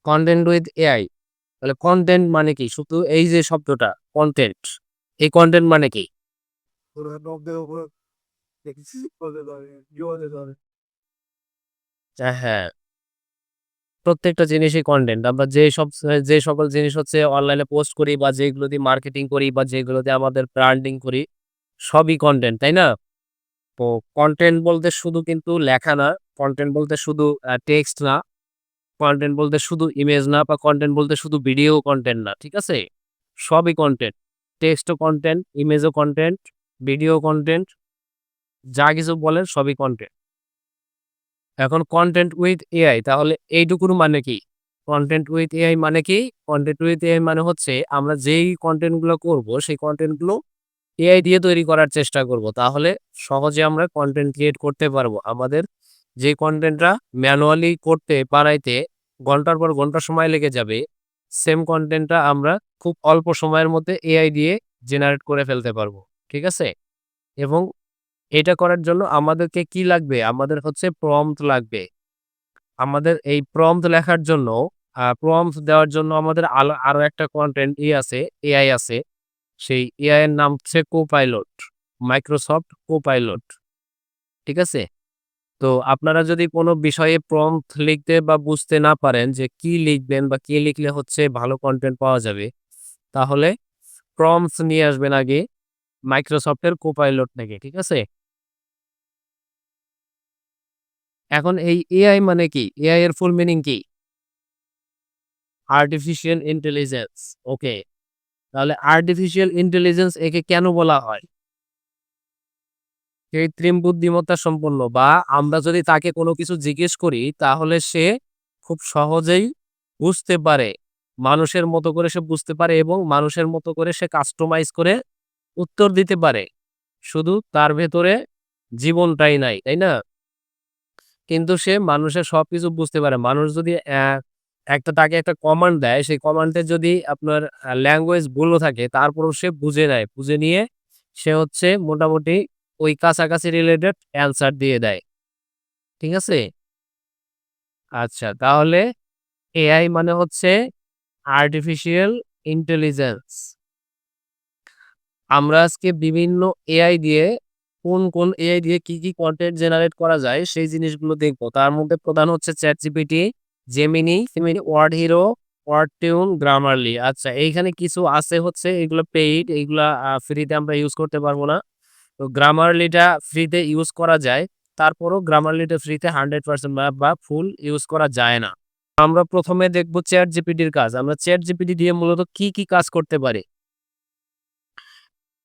Content with AI. তাহলে content মানে কি? শুধু এই যে শব্দটা কনটেন্ট, এই কনটেন্ট মানে কি? হ্যাঁ, প্রত্যেকটা জিনিসই কনটেন্ট। আমরা যে সকল জিনিস হচ্ছে অনলাইনে পোস্ট করি বা যেগুলো দিয়ে মার্কেটিং করি বা যেগুলো দিয়ে আমাদের ব্র্যান্ডিং করি, সবই কনটেন্ট, তাই না? তো কনটেন্ট বলতে শুধু কিন্তু লেখা না, কনটেন্ট বলতে শুধু টেক্সট না, কনটেন্ট বলতে শুধু ইমেজ না বা কনটেন্ট বলতে শুধু ভিডিও কনটেন্ট না। ঠিক আছে? সবই কনটেন্ট। টেক্সটও কনটেন্ট, ইমেজও কনটেন্ট, ভিডিও কনটেন্ট, যা কিছু বলেন সবই কনটেন্ট। এখন কনটেন্ট উইথ এআই তাহলে এইটুকুর মানে কি? কনটেন্ট উইথ এআই মানে কি? কনটেন্ট উইথ এআই মানে হচ্ছে আমরা যেই কনটেন্ট গুলো করব সেই কনটেন্ট গুলো এআই দিয়ে তৈরি করার চেষ্টা করব। তাহলে সহজে আমরা কনটেন্ট ক্রিয়েট করতে পারবো। আমাদের যে কনটেন্টটা ম্যানুয়ালি করতে বানাইতে ঘন্টার পর ঘন্টা সময় লেগে যাবে, সেম কনটেন্টটা আমরা খুব অল্প সময়ের মধ্যে এআই দিয়ে জেনারেট করে ফেলতে পারবো। ঠিক আছে? এবং এটা করার জন্য আমাদেরকে কি লাগবে? আমাদের হচ্ছে প্রম্পট লাগবে। আমাদের এই প্রম্পট লেখার জন্য প্রম্পট দেওয়ার জন্য আমাদের আরো একটা কনটেন্ট আছে, এআই আছে। সেই এআই এর নাম হচ্ছে Copilot, Microsoft Copilot। ঠিক আছে? তো আপনারা যদি কোনো বিষয়ে প্রম্পট লিখতে বা বুঝতে না পারেন যে কি লিখবেন বা কি লিখলে হচ্ছে ভালো কনটেন্ট পাওয়া যাবে, তাহলে প্রম্পটস নিয়ে আসবেন আগে Microsoft এর Copilot থেকে। ঠিক আছে? এখন এই এআই মানে কি? এআই এর ফুল মিনিং কি? Artificial intelligence. ওকে। তাহলে আর্টিফিশিয়াল ইন্টেলিজেন্স একে কেন বলা হয়? কৃত্রিম বুদ্ধিমত্তা সম্পন্ন বা আমরা যদি তাকে কোনো কিছু জিজ্ঞেস করি তাহলে সে খুব সহজেই বুঝতে পারে। মানুষের মতো করে সে বুঝতে পারে এবং মানুষের মতো করে সে কাস্টমাইজ করে উত্তর দিতে পারে। শুধু তার ভেতরে জীবনটাই নাই, তাই না? কিন্তু সে মানুষের সবকিছু বুঝতে পারে। মানুষ যদি তাকে একটা কমান্ড দেয়, সেই কমান্ডে যদি আপনার ল্যাঙ্গুয়েজ ভুলও থাকে, তারপরেও সে বুঝে নেয়। বুঝে নিয়ে সে হচ্ছে মোটামুটি ওই কাছাকাছি রিলেটেড অ্যান্সার দিয়ে দেয়। ঠিক আছে? আচ্ছা, তাহলে এআই মানে হচ্ছে আর্টিফিশিয়াল ইন্টেলিজেন্স। আমরা আজকে বিভিন্ন এআই দিয়ে কোন এআই দিয়ে কি কনটেন্ট জেনারেট করা যায় সেই জিনিসগুলো দেখব। তার মধ্যে প্রধান হচ্ছে ChatGPT, Gemini, WordHero, Wordtune, Grammarly. আচ্ছা, এইখানে কিছু আছে হচ্ছে এগুলো পেইড, এগুলা ফ্রিতে আমরা ইউজ করতে পারবো না। তো গ্রামারলিটা ফ্রিতে ইউজ করা যায়। তারপরও গ্রামারলিটা ফ্রিতে 100% বা ফুল ইউজ করা যায় না। আমরা ১ম এ দেখব ChatGPT-র কাজ। আমরা ChatGPT দিয়ে মূলত কি কাজ করতে পারি?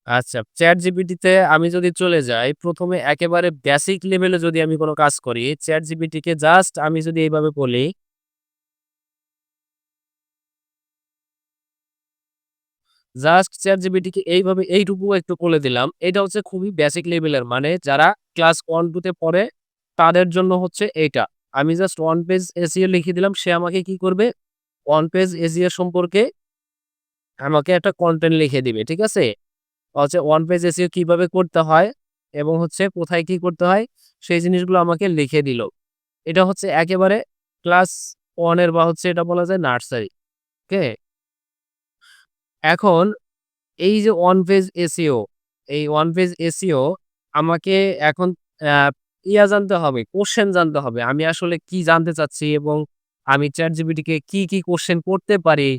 আচ্ছা, ChatGPT-তে আমি যদি চলে যাই, ১ম এ একেবারে বেসিক লেভেলে যদি আমি কোন কাজ করি, ChatGPT-কে জাস্ট আমি যদি এইভাবে বলি, জাস্ট ChatGPT-কে এইভাবে এইটুকু একটু বলে দিলাম। এটা হচ্ছে খুবই বেসিক লেভেলের। মানে যারা ক্লাস 1-2 তে পড়ে তাদের জন্য হচ্ছে এইটা। আমি জাস্ট 1 পেজ SEO লিখে দিলাম। সে আমাকে কি করবে? 1 পেজ SEO সম্পর্কে আমাকে একটা কনটেন্ট লিখে দিবে। ঠিক আছে? হচ্ছে 1 পেজ এসইও কিভাবে করতে হয় এবং হচ্ছে কোথায় কি করতে হয় সেই জিনিসগুলো আমাকে লিখে দিল। এটা হচ্ছে একেবারে ক্লাস 1 এর বা হচ্ছে এটা বলা যায় নার্সারি। ওকে? এখন এই যে 1 পেজ এসইও, এই 1 পেজ এসইও আমাকে এখন অ্যা জানতে হবে, কোয়েশ্চেন জানতে হবে। আমি আসলে কি জানতে চাচ্ছি এবং আমি ChatGPT কে কি কোয়েশ্চেন করতে পারি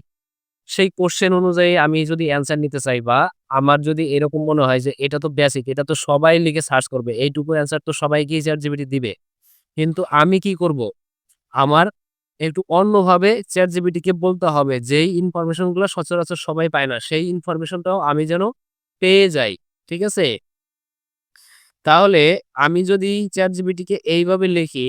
সেই কোয়েশ্চেন অনুযায়ী আমি যদি অ্যান্সার নিতে চাই বা আমার যদি এরকম মনে হয় যে এটা তো বেসিক, এটা তো সবাই লিখে সার্চ করবে। এইটুকু অ্যান্সার তো সবাইকেই ChatGPT দিবে। কিন্তু আমি কি করব? আমার একটু অন্যভাবে ChatGPT কে বলতে হবে যেই ইনফরমেশন গুলা সচরাচর সবাই পায় না। সেই ইনফরমেশনটাও আমি যেন পেয়ে যাই। ঠিক আছে? তাহলে আমি যদি ChatGPT কে এইভাবে লিখি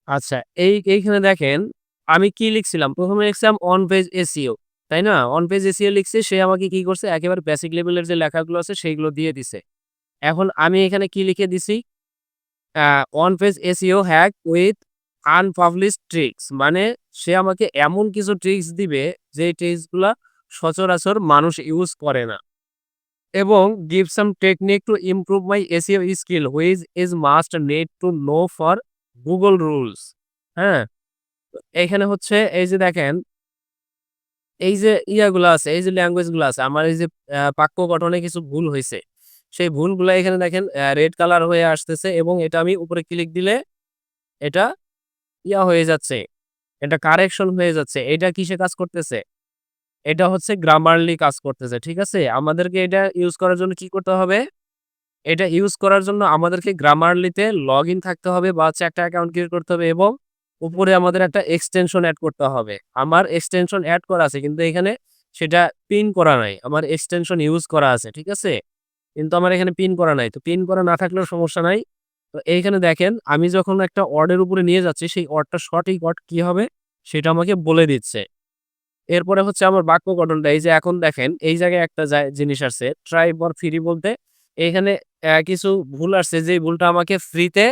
আচ্ছা, এইখানে দেখেন আমি কি লিখছিলাম? ১ম এ লিখছিলাম অন পেজ এসইও, তাই না? অন পেজ এসইও লিখছি, সে আমাকে কি করছে? একেবারে বেসিক লেভেলের যে লেখাগুলো আছে সেইগুলো দিয়ে দিছে। এখন আমি এখানে কি লিখে দিছি? Uh on page SEO hack with unpublished tricks, মানে সে আমাকে এমন কিছু ট্রিকস দিবে যেই ট্রিকস গুলা সচরাচর মানুষ ইউজ করে না। এবং give some technique to improve my SEO skill which is must need to know for Google rules। হ্যাঁ? এইখানে হচ্ছে এই যে দেখেন, এই যে ইয়াগুলা আছে, এই যে ল্যাঙ্গুয়েজ গুলা আছে, আমার এই যে বাক্য গঠনে কিছু ভুল হইছে। সেই ভুলগুলা এখানে দেখেন রেড কালার হয়ে আসতেছে এবং এটা আমি উপরে ক্লিক দিলে এটা ইয়া হয়ে যাচ্ছে। এটা কারেকশন হয়ে যাচ্ছে। এটা কিসে কাজ করতেছে? এটা হচ্ছে গ্রামারলি কাজ করতেছে। ঠিক আছে? আমাদেরকে এটা ইউজ করার জন্য কি করতে হবে? এটা ইউজ করার জন্য আমাদেরকে গ্রামারলিতে লগইন থাকতে হবে বা হচ্ছে একটা অ্যাকাউন্ট ক্রিয়েট করতে হবে এবং উপরে আমাদের একটা এক্সটেনশন এড করতে হবে। আমার এক্সটেনশন এড করা আছে কিন্তু এখানে সেটা পিন করা নাই। আমার এক্সটেনশন ইউজ করা আছে। ঠিক আছে? কিন্তু আমার এখানে পিন করা নাই। তো পিন করা না থাকলেও সমস্যা নাই। তো এইখানে দেখেন আমি যখন একটা ওয়ার্ডের উপরে নিয়ে যাচ্ছি সেই ওয়ার্ডটা সঠিক ওয়ার্ড কি হবে সেটা আমাকে বলে দিচ্ছে। এরপরে হচ্ছে আমার বাক্য গঠনটা এই যে এখন দেখেন এই জায়গায় একটা জিনিস আসছে ট্রাই ফর ফ্রি বলতে এখানে কিছু ভুল আসছে যেই ভুলটা আমাকে ফ্রিতে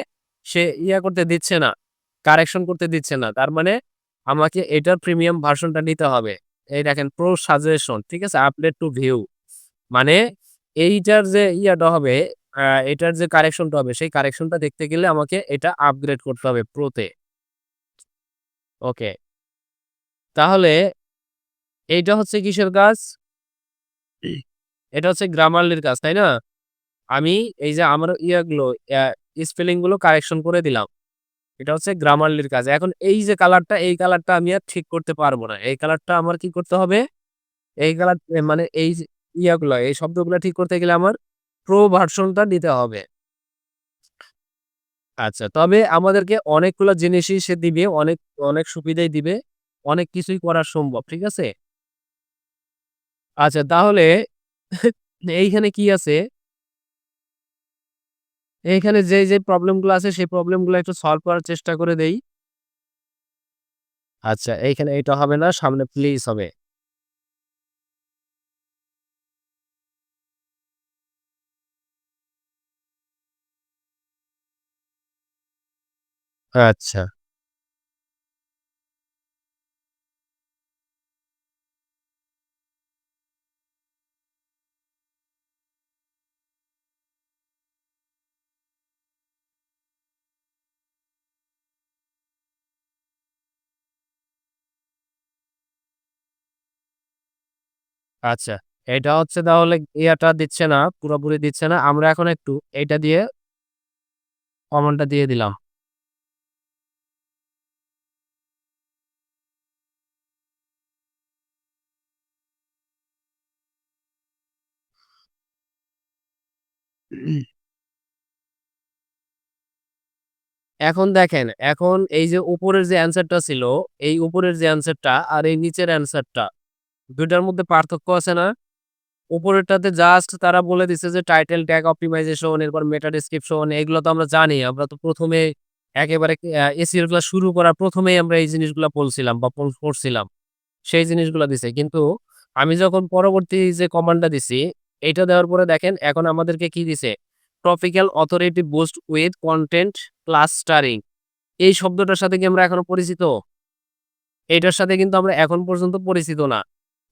সে করতে দিচ্ছে না, কারেকশন করতে দিচ্ছে না। তার মানে আমাকে এটার প্রিমিয়াম ভার্সনটা নিতে হবে। এই দেখেন প্রো সাজেশন, ঠিক আছে? আপডেট টু ভিউ, মানে এইটার যে হবে, এটার যে কারেকশনটা হবে সেই কারেকশনটা দেখতে গেলে আমাকে এটা আপগ্রেড করতে হবে প্রোতে। ওকে, তাহলে এইটা হচ্ছে কিসের কাজ? এটা হচ্ছে গ্রামারলির কাজ, তাই না? আমি এই যে আমার স্পেলিং গুলো কারেকশন করে দিলাম। এটা হচ্ছে গ্রামারলির কাজ। এখন এই যে কালারটা, এই কালারটা আমি আর ঠিক করতে পারব না। এই কালারটা আমার কি করতে হবে? এই কালার মানে এই যে এই শব্দগুলা ঠিক করতে গেলে আমার প্রো ভার্সনটা নিতে হবে। আচ্ছা, তবে আমাদেরকে অনেকগুলা জিনিসই সে দিবে, অনেক সুবিধাই দিবে। অনেক কিছুই করা সম্ভব। ঠিক আছে? আচ্ছা, তাহলে এইখানে কি আছে? এইখানে যে প্রবলেম গুলো আছে সেই প্রবলেম গুলো একটু সলভ করার চেষ্টা করে দেই। আচ্ছা, এইখানে এটা হবে না, সামনে প্লিজ হবে। আচ্ছা, আচ্ছা। এটা হচ্ছে তাহলে দিচ্ছে না, পুরোপুরি দিচ্ছে না। আমরা এখন একটু এইটা দিয়ে কমনটা দিয়ে দিলাম। এখন দেখেন, এখন এই যে উপরের যে অ্যান্সারটা ছিল, এই উপরের যে অ্যান্সারটা আর এই নিচের অ্যান্সারটা ২ টার মধ্যে পার্থক্য আছে না? উপরেরটাতে জাস্ট তারা বলে দিছে যে টাইটেল ট্যাগ অপ্টিমাইজেশন, এরপর মেটা ডেসক্রিপশন, এগুলো তো আমরা জানি। আমরা তো ১ম এ একেবারে এসইও ক্লাস শুরু করার ১ম এই আমরা এই জিনিসগুলা পড়ছিলাম বা পড়ছিলাম। সেই জিনিসগুলা দিছে। কিন্তু আমি যখন পরবর্তী যে কমান্ডটা দিছি, এইটা দেওয়ার পরে দেখেন এখন আমাদেরকে কি দিছে? Topical authority boost with content clustering. এই শব্দটার সাথে কি আমরা এখনো পরিচিত? এইটার সাথে কিন্তু আমরা এখন পর্যন্ত পরিচিত না।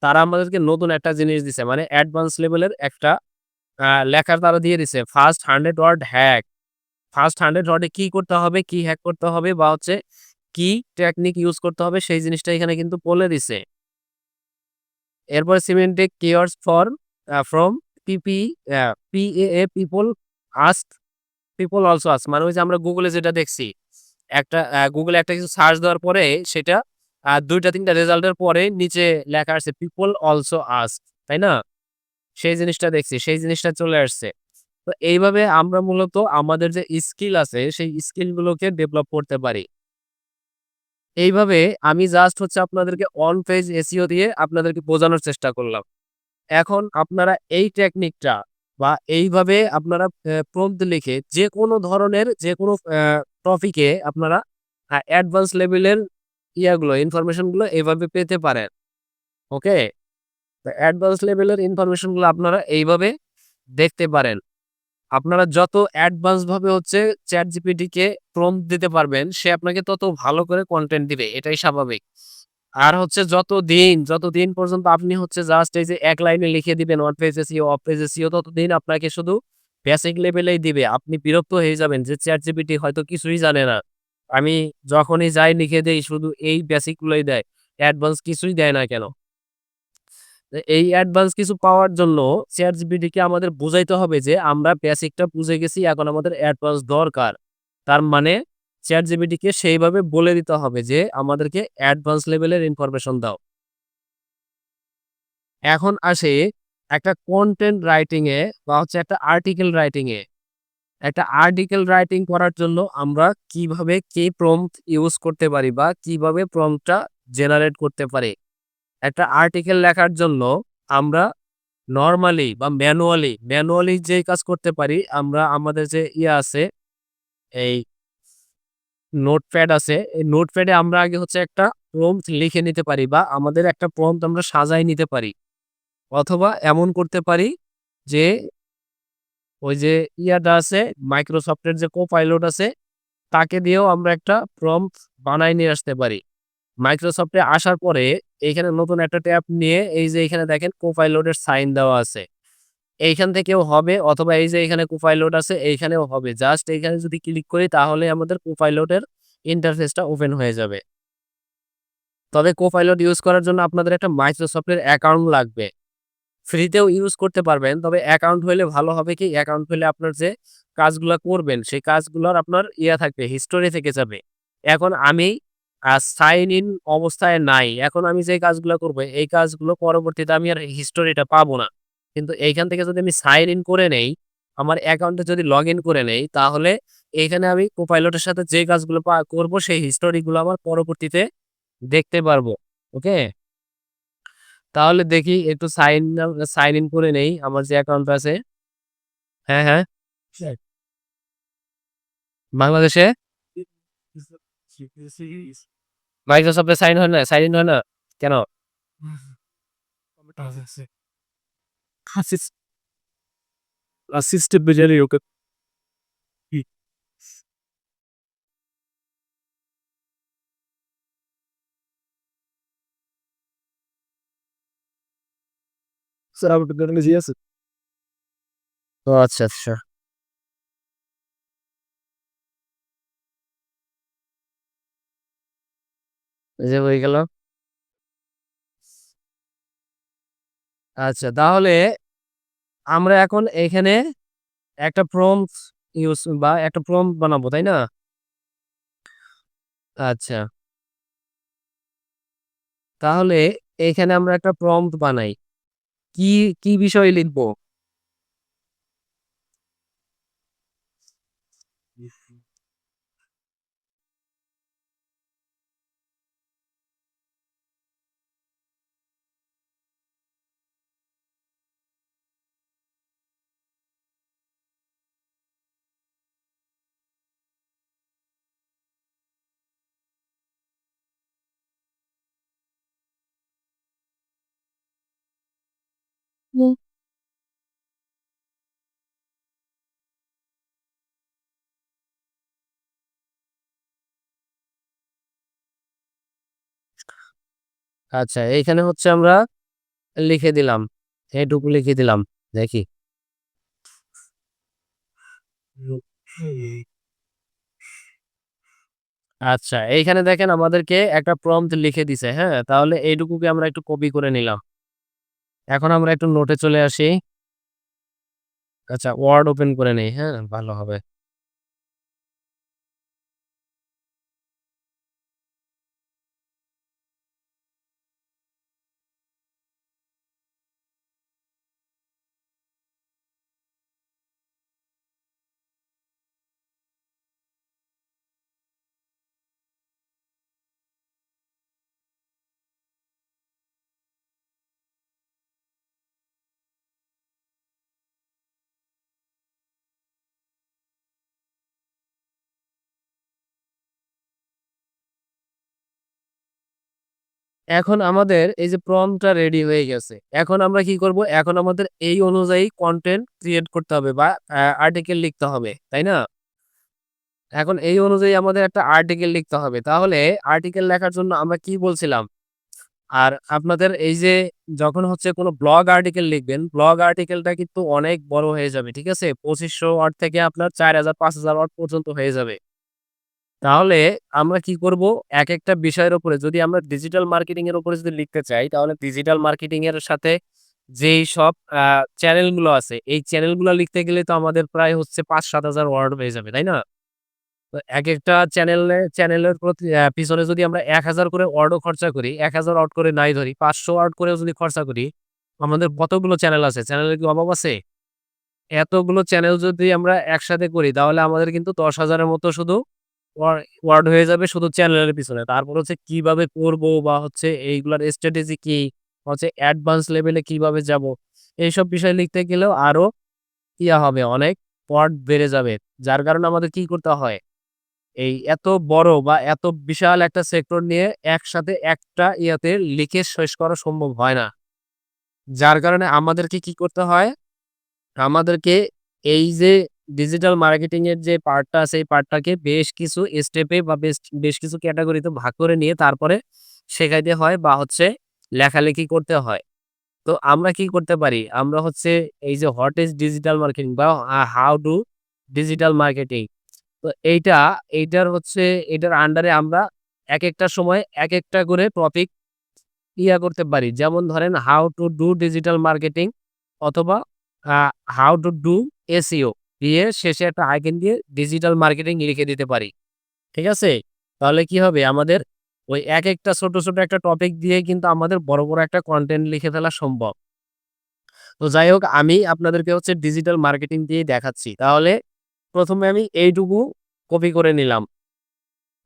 তারা আমাদেরকে নতুন একটা জিনিস দিছে। মানে অ্যাডভান্স লেভেলের একটা লেখা তারা দিয়ে দিছে। First 100 word hack. ফার্স্ট 100 ওয়ার্ডে কি করতে হবে, কি হ্যাক করতে হবে বা হচ্ছে কি টেকনিক ইউজ করতে হবে সেই জিনিসটা এখানে কিন্তু বলে দিছে। এরপরে semantic keywords from PP PAA people ask people also ask মানে ওই যে আমরা গুগলে যেটা দেখছি। একটা গুগলে একটা কিছু সার্চ দেওয়ার পরে সেটা ২ টা ৩ টা রেজাল্টের পরে নিচে লেখা আছে পিপল অলসো আস্ক, তাই না? সেই জিনিসটা দেখছি, সেই জিনিসটা চলে আসছে। তো এইভাবে আমরা মূলত আমাদের যে স্কিল আছে সেই স্কিল গুলোকে ডেভেলপ করতে পারি। এইভাবে আমি জাস্ট হচ্ছে আপনাদেরকে অন পেজ এসইও দিয়ে আপনাদেরকে বোঝানোর চেষ্টা করলাম। এখন আপনারা এই টেকনিকটা বা এইভাবে আপনারা প্রম্পট লিখে যেকোনো ধরনের যেকোনো টপিকে আপনারা অ্যাডভান্স লেভেলের ইনফরমেশন গুলো এভাবে পেতে পারেন। ওকে? তো অ্যাডভান্স লেভেলের ইনফরমেশন গুলো আপনারা এইভাবে দেখতে পারেন। আপনারা যত অ্যাডভান্স ভাবে হচ্ছে ChatGPT কে প্রম্পট দিতে পারবেন, সে আপনাকে তত ভালো করে কনটেন্ট দিবে। এটাই স্বাভাবিক। আর হচ্ছে যতদিন পর্যন্ত আপনি হচ্ছে জাস্ট এই যে এক লাইনে লিখে দিবেন on page SEO, of page SEO ততদিন আপনাকে শুধু বেসিক লেভেলেই দিবে। আপনি বিরক্ত হয়ে যাবেন যে ChatGPT হয়তো কিছুই জানে না। আমি যখনই যাই লিখে দেই শুধু এই বেসিক গুলোই দেয়। অ্যাডভান্স কিছুই দেয় না কেন? তো এই অ্যাডভান্স কিছু পাওয়ার জন্য ChatGPT কে আমাদের বুঝাইতে হবে যে আমরা বেসিকটা বুঝে গেছি এখন আমাদের অ্যাডভান্স দরকার। তার মানে ChatGPT কে সেইভাবে বলে দিতে হবে যে আমাদেরকে অ্যাডভান্স লেভেলের ইনফরমেশন দাও। এখন আসি একটা কনটেন্ট রাইটিং এ বা হচ্ছে একটা আর্টিকেল রাইটিং এ। একটা আর্টিকেল রাইটিং করার জন্য আমরা কিভাবে কি প্রম্পট ইউজ করতে পারি বা কিভাবে প্রম্পটটা জেনারেট করতে পারি। একটা আর্টিকেল লেখার জন্য আমরা নরমালি বা ম্যানুয়ালি যেই কাজ করতে পারি আমরা আমাদের যে আছে এই নোটপ্যাড আছে, এই নোটপ্যাডে আমরা আগে হচ্ছে একটা প্রম্পট লিখে নিতে পারি বা আমাদের একটা প্রম্পট আমরা সাজায় নিতে পারি। অথবা এমন করতে পারি যে ওই যে আছে মাইক্রোসফটের যে কোপাইলট আছে তাকে দিয়েও আমরা একটা প্রম্পট বানায় নিয়ে আসতে পারি। মাইক্রোসফটে আসার পরে এইখানে নতুন একটা ট্যাব নিয়ে এই যে এখানে দেখেন কোপাইলটের সাইন দেওয়া আছে। এইখান থেকেও হবে অথবা এই যে এখানে কোপাইলট আছে এইখানেও হবে। জাস্ট এইখানে যদি ক্লিক করি তাহলে আমাদের কোপাইলটের ইন্টারফেসটা ওপেন হয়ে যাবে। তবে কোপাইলট ইউজ করার জন্য আপনাদের একটা মাইক্রোসফটের অ্যাকাউন্ট লাগবে। ফ্রিতেও ইউজ করতে পারবেন। তবে অ্যাকাউন্ট হইলে ভালো হবে কি? অ্যাকাউন্ট হইলে আপনার যে কাজগুলা করবেন, সেই কাজগুলার আপনার থাকবে, হিস্টোরি থেকে যাবে। এখন আমি সাইন ইন অবস্থায় নাই। এখন আমি যে কাজগুলা করব, এই কাজগুলো পরবর্তীতে আমি আর হিস্টোরিটা পাবো না। কিন্তু এইখান থেকে যদি আমি সাইন ইন করে নেই, আমার অ্যাকাউন্টে যদি লগইন করে নেই, তাহলে এইখানে আমি কোপাইলটের সাথে যে কাজগুলো করব, সেই হিস্টোরিগুলো আমার পরবর্তীতে দেখতে পারবো। ওকে? তাহলে দেখি একটু সাইন ইন করে নেই আমার যে অ্যাকাউন্ট আছে। হ্যাঁ, হ্যাঁ। বাংলাদেশে মাইক্রোসফটে সাইন ইন হয় না? কেন? সিস্টেম বুঝে ওকে স্যার আপনার জি আছে। ও আচ্ছা, আচ্ছা। এই যে হয়ে গেল। আচ্ছা তাহলে আমরা এখন এখানে একটা প্রম্পট বা একটা প্রম্পট বানাবো, তাই না? আচ্ছা। তাহলে এখানে আমরা একটা প্রম্পট বানাই। কি, কি বিষয়ে লিখবো? আচ্ছা এইখানে হচ্ছে আমরা লিখে দিলাম। এটুকু লিখে দিলাম। দেখি। আচ্ছা এইখানে দেখেন আমাদেরকে একটা প্রম্পট লিখে দিছে, হ্যাঁ? তাহলে এইটুকুকে আমরা একটু কপি করে নিলাম। এখন আমরা একটু নোটে চলে আসি। আচ্ছা ওয়ার্ড ওপেন করে নেই, হ্যাঁ? ভালো হবে। এখন আমাদের এই যে প্রম্পটটা রেডি হয়ে গেছে। এখন আমরা কি করব? এখন আমাদের এই অনুযায়ী কনটেন্ট ক্রিয়েট করতে হবে বা আর্টিকেল লিখতে হবে। তাই না? এখন এই অনুযায়ী আমাদের একটা আর্টিকেল লিখতে হবে। তাহলে আর্টিকেল লেখার জন্য আমরা কি বলছিলাম? আর আপনাদের এই যে যখন হচ্ছে কোনো ব্লগ আর্টিকেল লিখবেন, ব্লগ আর্টিকেলটা কিন্তু অনেক বড় হয়ে যাবে। ঠিক আছে? ২৫০০ ওয়ার্ড থেকে আপনার ৪০০০ ৫০০০ ওয়ার্ড পর্যন্ত হয়ে যাবে। তাহলে আমরা কি করব? একেকটা বিষয়ের উপরে যদি আমরা ডিজিটাল মার্কেটিং এর উপরে যদি লিখতে চাই, তাহলে ডিজিটাল মার্কেটিং এর সাথে যেই সব আ চ্যানেলগুলো আছে, এই চ্যানেলগুলো লিখতে গেলে তো আমাদের প্রায় হচ্ছে ৫-৭ হাজার ওয়ার্ড হয়ে যাবে, তাই না? তো একেকটা চ্যানেলের প্রতি পিছনে যদি আমরা ১,০০০ করে ওয়ার্ডও খরচা করি, ১,০০০ ওয়ার্ড করে নাই ধরি, ৫০০ ওয়ার্ড করেও যদি খরচা করি, আমাদের কতগুলো চ্যানেল আছে? চ্যানেলের কি অভাব আছে? এতগুলো চ্যানেল যদি আমরা একসাথে করি, তাহলে আমাদের কিন্তু ১০,০০০ এর মতো শুধু ওয়ার্ড হয়ে যাবে শুধু চ্যানেলের পিছনে। তারপর হচ্ছে কিভাবে করব বা হচ্ছে এইগুলার স্ট্র্যাটেজি কি? হচ্ছে অ্যাডভান্স লেভেলে কিভাবে যাবো? এইসব বিষয় লিখতে গেলেও আরো হবে অনেক ওয়ার্ড বেড়ে যাবে। যার কারণে আমাদের কি করতে হয়? এই এত বড় বা এত বিশাল একটা সেক্টর নিয়ে একসাথে একটা লিখে শেষ করা সম্ভব হয় না। যার কারণে আমাদেরকে কি করতে হয়? আমাদেরকে এই যে ডিজিটাল মার্কেটিং এর যে পার্টটা আছে, এই পার্টটাকে বেশ কিছু স্টেপে বা বেশ কিছু ক্যাটেগরিতে ভাগ করে নিয়ে তারপরে শেখাইতে হয় বা হচ্ছে লেখালেখি করতে হয়। তো আমরা কি করতে পারি? আমরা হচ্ছে এই যে হোয়াট ইস ডিজিটাল মার্কেটিং বা হাউ টু ডিজিটাল মার্কেটিং। তো এইটার হচ্ছে এটার আন্ডারে আমরা একেকটা সময় একেকটা করে টপিক করতে পারি। যেমন ধরেন how to do digital marketing অথবা আ হাউ টু ডু এসইও দিয়ে শেষে একটা আইকন দিয়ে ডিজিটাল মার্কেটিং লিখে দিতে পারি। ঠিক আছে? তাহলে কি হবে? আমাদের ওই একেকটা ছোট, ছোট একটা টপিক দিয়ে কিন্তু আমাদের বড়, বড় একটা কনটেন্ট লিখে ফেলা সম্ভব। তো যাই হোক আমি আপনাদেরকে হচ্ছে ডিজিটাল মার্কেটিং দিয়েই দেখাচ্ছি। তাহলে ১ম এ আমি এইটুকু কপি করে নিলাম।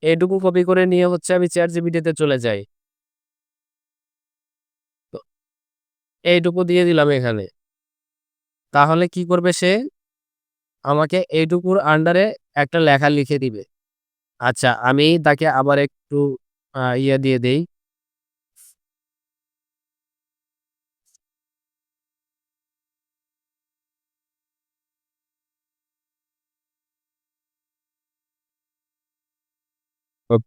এইটুকু কপি করে নিয়ে হচ্ছে আমি ChatGPT তে চলে যাই। তো এইটুকু দিয়ে দিলাম এখানে। তাহলে কি করবে সে? আমাকে এইটুকুর আন্ডারে একটা লেখা লিখে দিবে। আচ্ছা আমি তাকে আবার একটু দিয়ে দেই। ওপ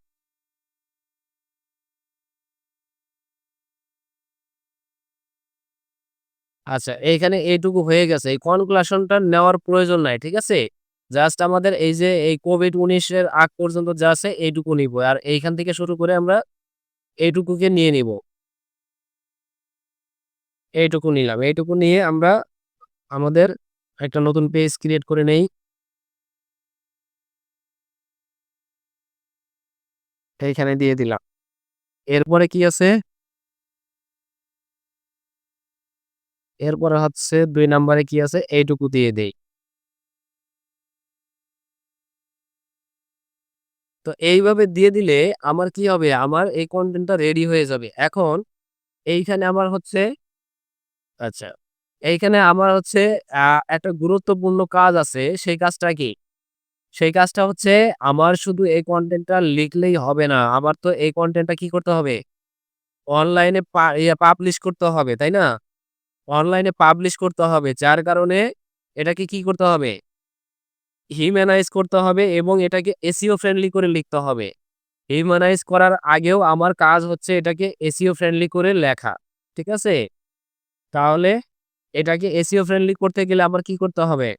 আচ্ছা এইখানে এইটুকু হয়ে গেছে। এই কনক্লুশনটা নেওয়ার প্রয়োজন নাই। ঠিক আছে? জাস্ট আমাদের এই যে এই COVID-19 এর আগ পর্যন্ত যা আছে এইটুকু নিবো। আর এইখান থেকে শুরু করে আমরা এইটুকুকে নিয়ে নিবো। এইটুকু নিলাম। এইটুকু নিয়ে আমরা আমাদের একটা নতুন পেজ ক্রিয়েট করে নেই। এইখানে দিয়ে দিলাম। এরপরে কি আছে? এরপরে হচ্ছে ২ নাম্বারে কি আছে? এইটুকু দিয়ে দেই। তো এইভাবে দিয়ে দিলে আমার কি হবে? আমার এই কনটেন্টটা রেডি হয়ে যাবে। এখন এইখানে আমার হচ্ছে আচ্ছা, এইখানে আমার হচ্ছে আ একটা গুরুত্বপূর্ণ কাজ আছে। সেই কাজটা কি? সেই কাজটা হচ্ছে আমার শুধু এই কনটেন্টটা লিখলেই হবে না। আমার তো এই কনটেন্টটা কি করতে হবে? অনলাইনে পাবলিশ করতে হবে, তাই না? অনলাইনে পাবলিশ করতে হবে। যার কারণে এটাকে কি করতে হবে? হিউম্যানাইজ করতে হবে এবং এটাকে SEO ফ্রেন্ডলি করে লিখতে হবে। হিউম্যানাইজ করার আগেও আমার কাজ হচ্ছে এটাকে এসইও ফ্রেন্ডলি করে লেখা। ঠিক আছে? তাহলে এটাকে এসইও ফ্রেন্ডলি করতে গেলে আমার কি করতে হবে?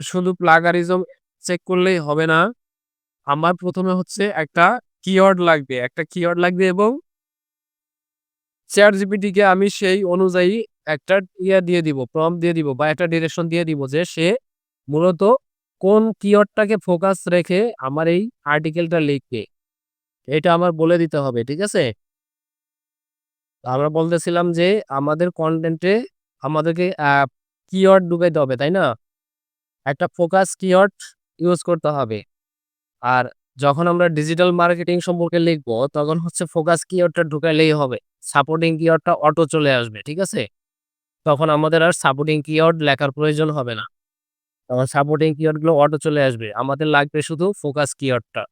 শুধু প্লাগারিজম চেক করলেই হবে না। আমার ১ম এ হচ্ছে একটা কিওয়ার্ড লাগবে। একটা কিওয়ার্ড লাগবে এবং ChatGPT কে আমি সেই অনুযায়ী একটা দিয়ে দিব, প্রম্পট দিয়ে দিব বা একটা ডিরেকশন দিয়ে দিব যে সে মূলত কোন কিওয়ার্ডটাকে ফোকাস রেখে আমার এই আর্টিকেলটা লিখবে। এটা আমার বলে দিতে হবে। ঠিক আছে? আমরা বলতেছিলাম যে আমাদের কনটেন্টে আমাদেরকে কিওয়ার্ড ঢুকাইতে হবে, তাই না? একটা ফোকাস কিওয়ার্ড ইউজ করতে হবে। আর যখন আমরা ডিজিটাল মার্কেটিং সম্পর্কে লিখবো, তখন হচ্ছে ফোকাস কিওয়ার্ডটা ঢুকাইলেই হবে। সাপোর্টিং কিওয়ার্ডটা অটো চলে আসবে। ঠিক আছে? তখন আমাদের আর সাপোর্টিং কিওয়ার্ড লেখার প্রয়োজন হবে না। তখন সাপোর্টিং কিওয়ার্ড গুলো অটো চলে আসবে। আমাদের লাগবে শুধু ফোকাস কিওয়ার্ডটা।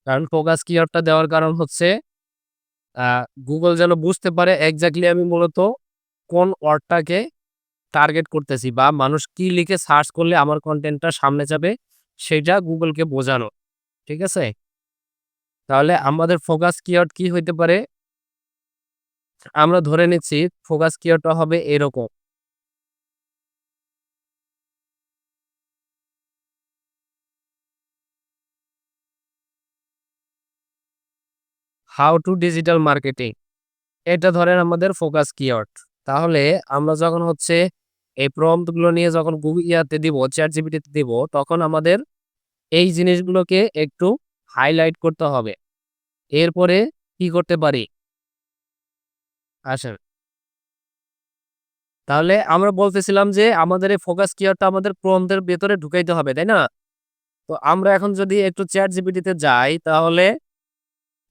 কারণ ফোকাস কিওয়ার্ডটা দেওয়ার কারণ হচ্ছে আ Google যেন বুঝতে পারে এক্সাক্টলি আমি মূলত কোন ওয়ার্ডটাকে টার্গেট করতেছি বা মানুষ কি লিখে সার্চ করলে আমার কনটেন্টটা সামনে যাবে, সেইটা Google কে বোঝানো। ঠিক আছে? তাহলে আমাদের ফোকাস কিওয়ার্ড কি হইতে পারে? আমরা ধরে নিচ্ছি ফোকাস কিওয়ার্ডটা হবে এরকম। How to digital marketing. এটা ধরেন আমাদের ফোকাস কিওয়ার্ড। তাহলে আমরা যখন হচ্ছে এই প্রম্পট গুলো নিয়ে যখন ইয়াতে দিব, ChatGPT তে দিব, তখন আমাদের এই জিনিসগুলোকে একটু হাইলাইট করতে হবে। এরপরে কি করতে পারি? আসেন। তাহলে আমরা বলতেছিলাম যে আমাদের এই ফোকাস কিওয়ার্ডটা আমাদের প্রম্পট এর ভেতরে ঢুকাইতে হবে, তাই না? তো আমরা এখন যদি একটু ChatGPT তে যাই, তাহলে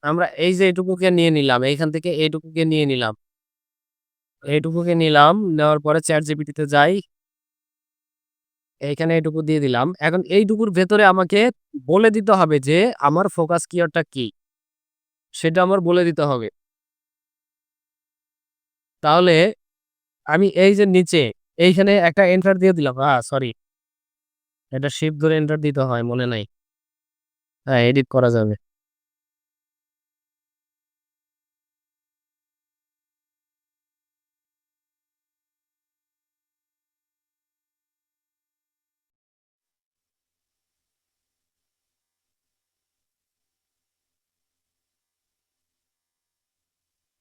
আমরা এই যে এটুকুকে নিয়ে নিলাম, এইখান থেকে এইটুকুকে নিয়ে নিলাম। এইটুকুকে নিলাম, নেওয়ার পরে ChatGPT তে যাই। এইখানে এইটুকু দিয়ে দিলাম। এখন এইটুকুর ভেতরে আমাকে বলে দিতে হবে যে আমার ফোকাস কিওয়ার্ডটা কি? সেটা আমার বলে দিতে হবে। তাহলে আমি এই যে নিচে এইখানে একটা এন্টার দিয়ে দিলাম। সরি, এটা শিফট ধরে এন্টার দিতে হয়, মনে নাই। হ্যাঁ, এডিট করা যাবে।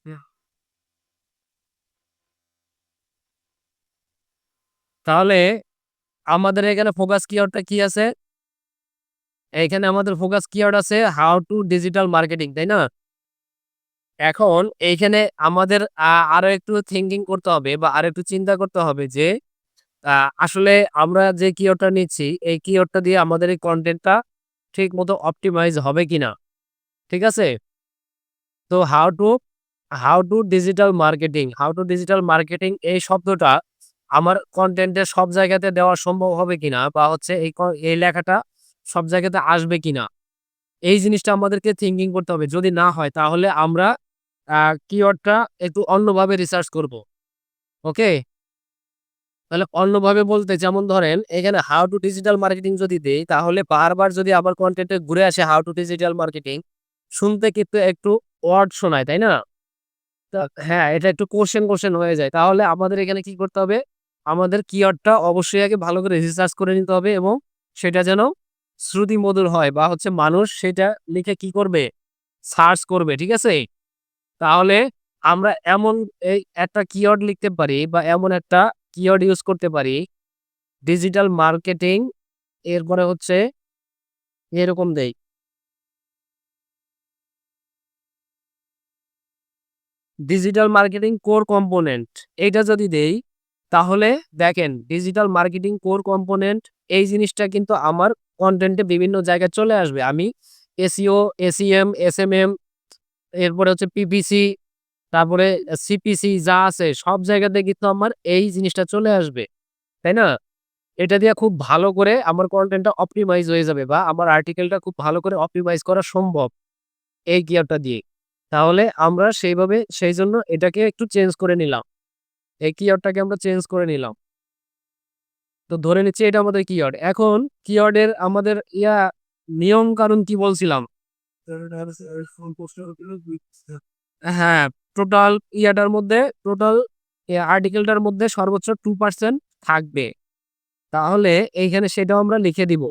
হুম। তাহলে আমাদের এখানে ফোকাস কিওয়ার্ডটা কি আছে? এইখানে আমাদের ফোকাস কিওয়ার্ড আছে হাউ টু ডিজিটাল মার্কেটিং, তাই না? এখন এইখানে আমাদের আরো একটু থিংকিং করতে হবে বা আরো একটু চিন্তা করতে হবে যে আ আসলে আমরা যে কিওয়ার্ডটা নিচ্ছি, এই কিওয়ার্ডটা দিয়ে আমাদের এই কনটেন্টটা ঠিকমতো অপটিমাইজ হবে কিনা। ঠিক আছে? তো হাউ টু ডিজিটাল মার্কেটিং এই শব্দটা আমার কনটেন্টের সব জায়গাতে দেওয়া সম্ভব হবে কিনা বা হচ্ছে এই লেখাটা সব জায়গাতে আসবে কিনা। এই জিনিসটা আমাদেরকে থিংকিং করতে হবে। যদি না হয় তাহলে আমরা আ কিওয়ার্ডটা একটু অন্যভাবে রিসার্চ করব। ওকে? তাহলে অন্যভাবে বলতে যেমন ধরেন এখানে হাউ টু ডিজিটাল মার্কেটিং যদি দেই তাহলে বারবার যদি আমার কনটেন্ট এ ঘুরে আসে হাউ টু ডিজিটাল মার্কেটিং শুনতে কিন্তু একটু অড শোনায়, তাই না? হ্যাঁ, এটা একটু কোশ্চেন হয়ে যায়। তাহলে আমাদের এখানে কি করতে হবে? আমাদের কিওয়ার্ডটা অবশ্যই আগে ভালো করে রিসার্চ করে নিতে হবে এবং সেটা যেন শ্রুতিমধুর হয় বা হচ্ছে মানুষ সেটা লিখে কি করবে? সার্চ করবে। ঠিক আছে? তাহলে আমরা এমন এই একটা কিওয়ার্ড লিখতে পারি বা এমন একটা কিওয়ার্ড ইউজ করতে পারি ডিজিটাল মার্কেটিং এরপরে হচ্ছে এরকম দেই। ডিজিটাল মার্কেটিং কোর কম্পোনেন্ট এইটা যদি দেই, তাহলে দেখেন ডিজিটাল মার্কেটিং কোর কম্পোনেন্ট এই জিনিসটা কিন্তু আমার কনটেন্টে বিভিন্ন জায়গায় চলে আসবে। আমি এসইও, এসইএম, এসএমএম এরপরে হচ্ছে পিপিসি তারপরে সিপিসি যা আছে সব জায়গাতে কিন্তু আমার এই জিনিসটা চলে আসবে। তাই না? এটা দিয়ে খুব ভালো করে আমার কনটেন্টটা অপটিমাইজ হয়ে যাবে বা আমার আর্টিকেলটা খুব ভালো করে অপটিমাইজ করা সম্ভব এই গিয়ারটা দিয়ে। তাহলে আমরা সেইজন্য এটাকে একটু চেঞ্জ করে নিলাম। এই কিওয়ার্ডটাকে আমরা চেঞ্জ করে নিলাম। তো ধরে নিচ্ছি এটা আমাদের কিওয়ার্ড। এখন কিওয়ার্ডের আমাদের নিয়ম কানুন কি বলছিলাম? হ্যাঁ, টোটাল ইয়াটার মধ্যে টোটাল আর্টিকেলটার মধ্যে সর্বোচ্চ 2% থাকবে। তাহলে এইখানে সেটাও আমরা লিখে দিব।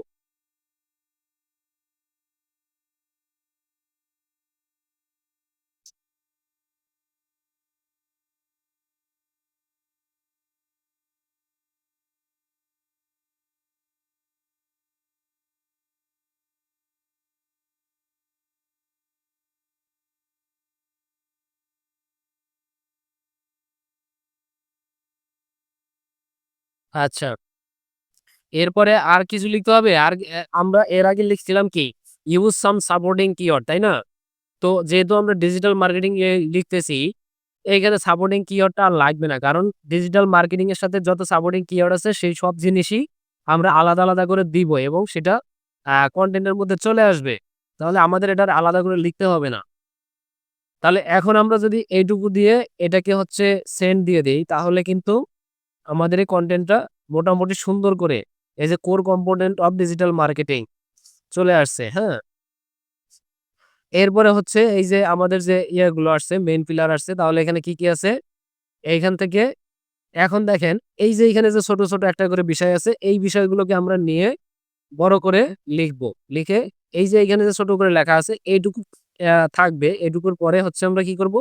আচ্ছা। এরপরে আর কিছু লিখতে হবে? আর আমরা এর আগে লিখছিলাম কি? ইউস সাম সাপোর্টিং কিওয়ার্ড, তাই না? তো যেহেতু আমরা ডিজিটাল মার্কেটিং এ লিখতেছি, এইখানে সাপোর্টিং কিওয়ার্ডটা আর লাগবে না। কারণ ডিজিটাল মার্কেটিং এর সাথে যত সাপোর্টিং কিওয়ার্ড আছে সেই সব জিনিসই আমরা আলাদা, আলাদা করে দিব এবং সেটা কনটেন্ট এর মধ্যে চলে আসবে। তাহলে আমাদের এটা আর আলাদা করে লিখতে হবে না। তাহলে এখন আমরা যদি এইটুকু দিয়ে এটাকে হচ্ছে সেন্ড দিয়ে দেই, তাহলে কিন্তু আমাদের এই কনটেন্টটা মোটামুটি সুন্দর করে এই যে core component of digital marketing চলে আসছে, হ্যাঁ? এরপরে হচ্ছে এই যে আমাদের যে ইয়েগুলো আসছে, মেইন পিলার আসছে, তাহলে এখানে কি, কি আছে? এইখান থেকে এখন দেখেন এই যে এখানে যে ছোট, ছোট একটা করে বিষয় আছে, এই বিষয়গুলোকে আমরা নিয়ে বড় করে লিখবো। লিখে এই যে এখানে যে ছোট করে লেখা আছে এইটুকু থাকবে। এটুকুর পরে হচ্ছে আমরা কি করব?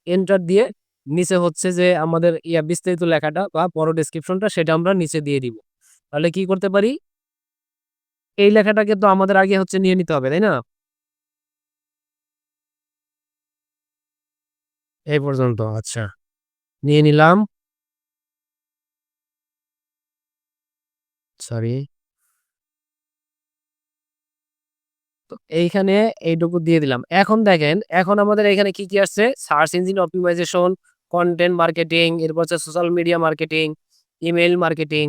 এন্টার দিয়ে নিচে হচ্ছে যে আমাদের বিস্তারিত লেখাটা বা বড় ডেসক্রিপশনটা সেটা আমরা নিচে দিয়ে দিব। তাহলে কি করতে পারি? এই লেখাটাকে তো আমাদের আগে হচ্ছে নিয়ে নিতে হবে, তাই না? এই পর্যন্ত আচ্ছা। নিয়ে নিলাম। সরি। তো এইখানে এইটুকু দিয়ে দিলাম। এখন দেখেন, এখন আমাদের এখানে কি, কি আসছে? Search engine optimisation, content marketing, এরপর হচ্ছে social media marketing, email marketing,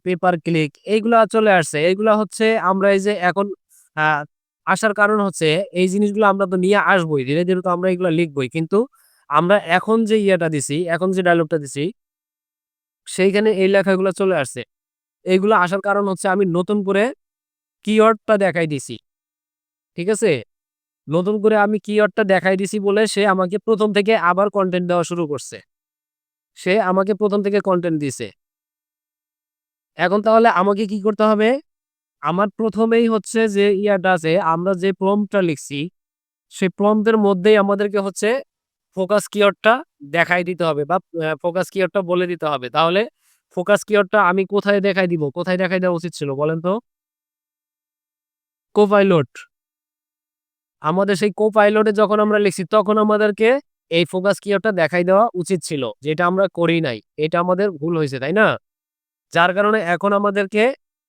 paper click এইগুলা চলে আসছে। এইগুলা হচ্ছে আমরা এই যে এখন আ আসার কারণ হচ্ছে এই জিনিসগুলো আমরা তো নিয়ে আসবোই। ধীরে, ধীরে তো আমরা এগুলা লিখবই। কিন্তু আমরা এখন যে ইয়েটা দিছি, এখন যে ডায়ালগটা দিছি, সেইখানে এই লেখাগুলা চলে আসছে। এইগুলা আসার কারণ হচ্ছে আমি নতুন করে কিওয়ার্ডটা দেখাই দিছি। ঠিক আছে? নতুন করে আমি কিওয়ার্ডটা দেখাই দিছি বলে সে আমাকে ১ম থেকে আবার কনটেন্ট দেওয়া শুরু করছে। সে আমাকে ১ম থেকে কনটেন্ট দিছে। এখন তাহলে আমাকে কি করতে হবে? আমার ১ম এই হচ্ছে যে ইয়াটা আছে, আমরা যে প্রম্পটটা লিখছি, সেই প্রম্পটের মধ্যেই আমাদেরকে হচ্ছে ফোকাস কিওয়ার্ডটা দেখাই দিতে হবে বা ফোকাস কিওয়ার্ডটা বলে দিতে হবে। তাহলে ফোকাস কিওয়ার্ডটা আমি কোথায় দেখাই দিব? কোথায় দেখাই দেওয়া উচিত ছিল বলেন তো? কোপাইলট। আমাদের সেই কোপাইলট এ যখন আমরা লিখছি তখন আমাদেরকে এই ফোকাস কিওয়ার্ডটা দেখাই দেওয়া উচিত ছিল। যেটা আমরা করি নাই। এটা আমাদের ভুল হইছে, তাই না? যার কারণে এখন আমাদেরকে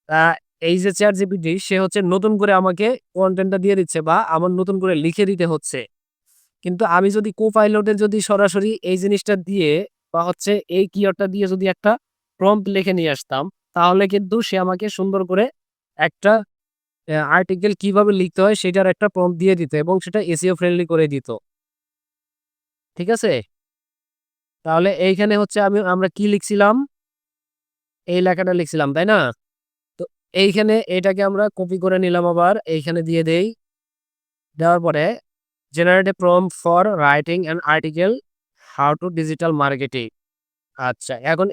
আ এই যে ChatGPT সে হচ্ছে নতুন করে আমাকে কনটেন্টটা দিয়ে দিচ্ছে বা আমার নতুন করে লিখে দিতে হচ্ছে। কিন্তু আমি যদি Copilot এর যদি সরাসরি এই জিনিসটা দিয়ে বা হচ্ছে এই কিওয়ার্ডটা দিয়ে যদি একটা প্রম্পট লিখে নিয়ে আসতাম, তাহলে কিন্তু সে আমাকে সুন্দর করে একটা আর্টিকেল কিভাবে লিখতে হয় সেটার একটা প্রম্পট দিয়ে দিত এবং সেটা SEO ফ্রেন্ডলি করে দিত। ঠিক আছে? তাহলে এইখানে হচ্ছে আমরা কি লিখছিলাম? এই লেখাটা লিখছিলাম, তাই না? তো এইখানে এটাকে আমরা কপি করে নিলাম আবার এইখানে দিয়ে দেই। দেওয়ার পরে generate A prompt for writing an article how to digital marketing. আচ্ছা, এখন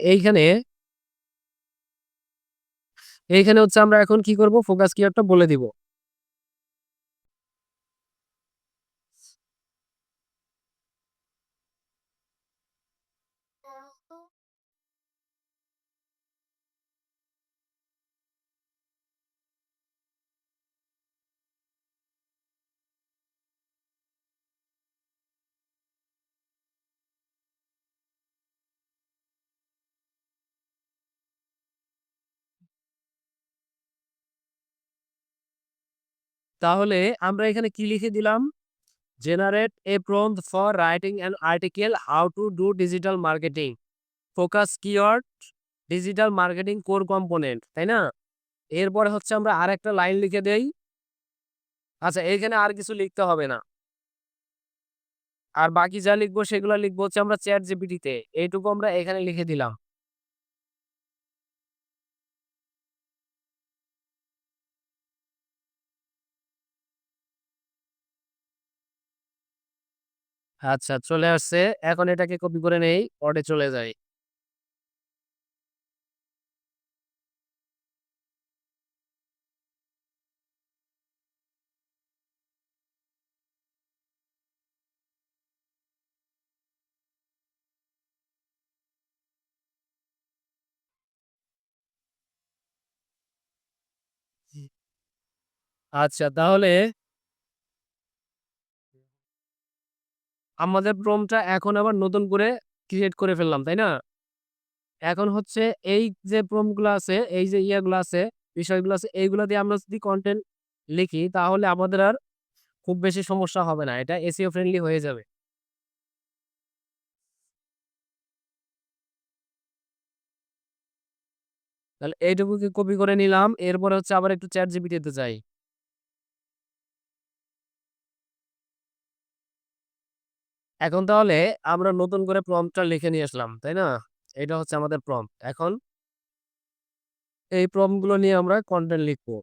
এইখানে হচ্ছে আমরা এখন কি করব? ফোকাস কিওয়ার্ডটা বলে দিব। তাহলে আমরা এখানে কি লিখে দিলাম? Generate A prompt for writing an article how to do digital marketing. Focus keyword digital marketing core component, তাই না? এরপরে হচ্ছে আমরা আরেকটা লাইন লিখে দেই। আচ্ছা, এখানে আর কিছু লিখতে হবে না। আর বাকি যা লিখবো সেগুলা লিখবো হচ্ছে আমরা ChatGPT তে। এইটুকু আমরা এখানে লিখে দিলাম। আচ্ছা চলে আসছে। এখন এটাকে কপি করে নেই, ওয়ার্ডে চলে যাই। আচ্ছা তাহলে আমাদের প্রম্পটটা এখন আবার নতুন করে ক্রিয়েট করে ফেললাম, তাই না? এখন হচ্ছে এই যে প্রম্পট গুলা আছে, এই যে ইয়াগুলা আছে, বিষয়গুলো আছে, এইগুলা দিয়ে আমরা যদি কনটেন্ট লিখি তাহলে আমাদের আর খুব বেশি সমস্যা হবে না। এটা SEO ফ্রেন্ডলি হয়ে যাবে। তাহলে এইটুকুকে কপি করে নিলাম। এরপরে হচ্ছে আবার একটু ChatGPT তে যাই। এখন তাহলে আমরা নতুন করে প্রম্পটটা লিখে নিয়ে আসলাম, তাই না? এটা হচ্ছে আমাদের প্রম্পট। এখন এই প্রম্পট গুলো নিয়ে আমরা কনটেন্ট লিখবো।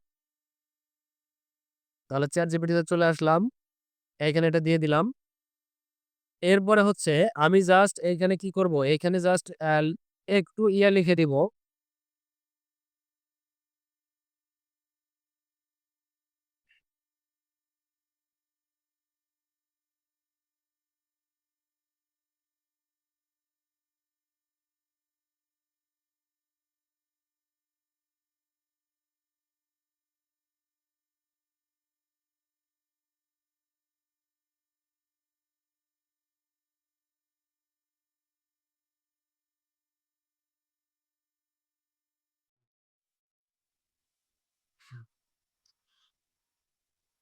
তাহলে ChatGPT তে চলে আসলাম। এইখানে এটা দিয়ে দিলাম। এরপরে হচ্ছে আমি জাস্ট এইখানে কি করব? এইখানে জাস্ট একটু ইয়া লিখে দিব।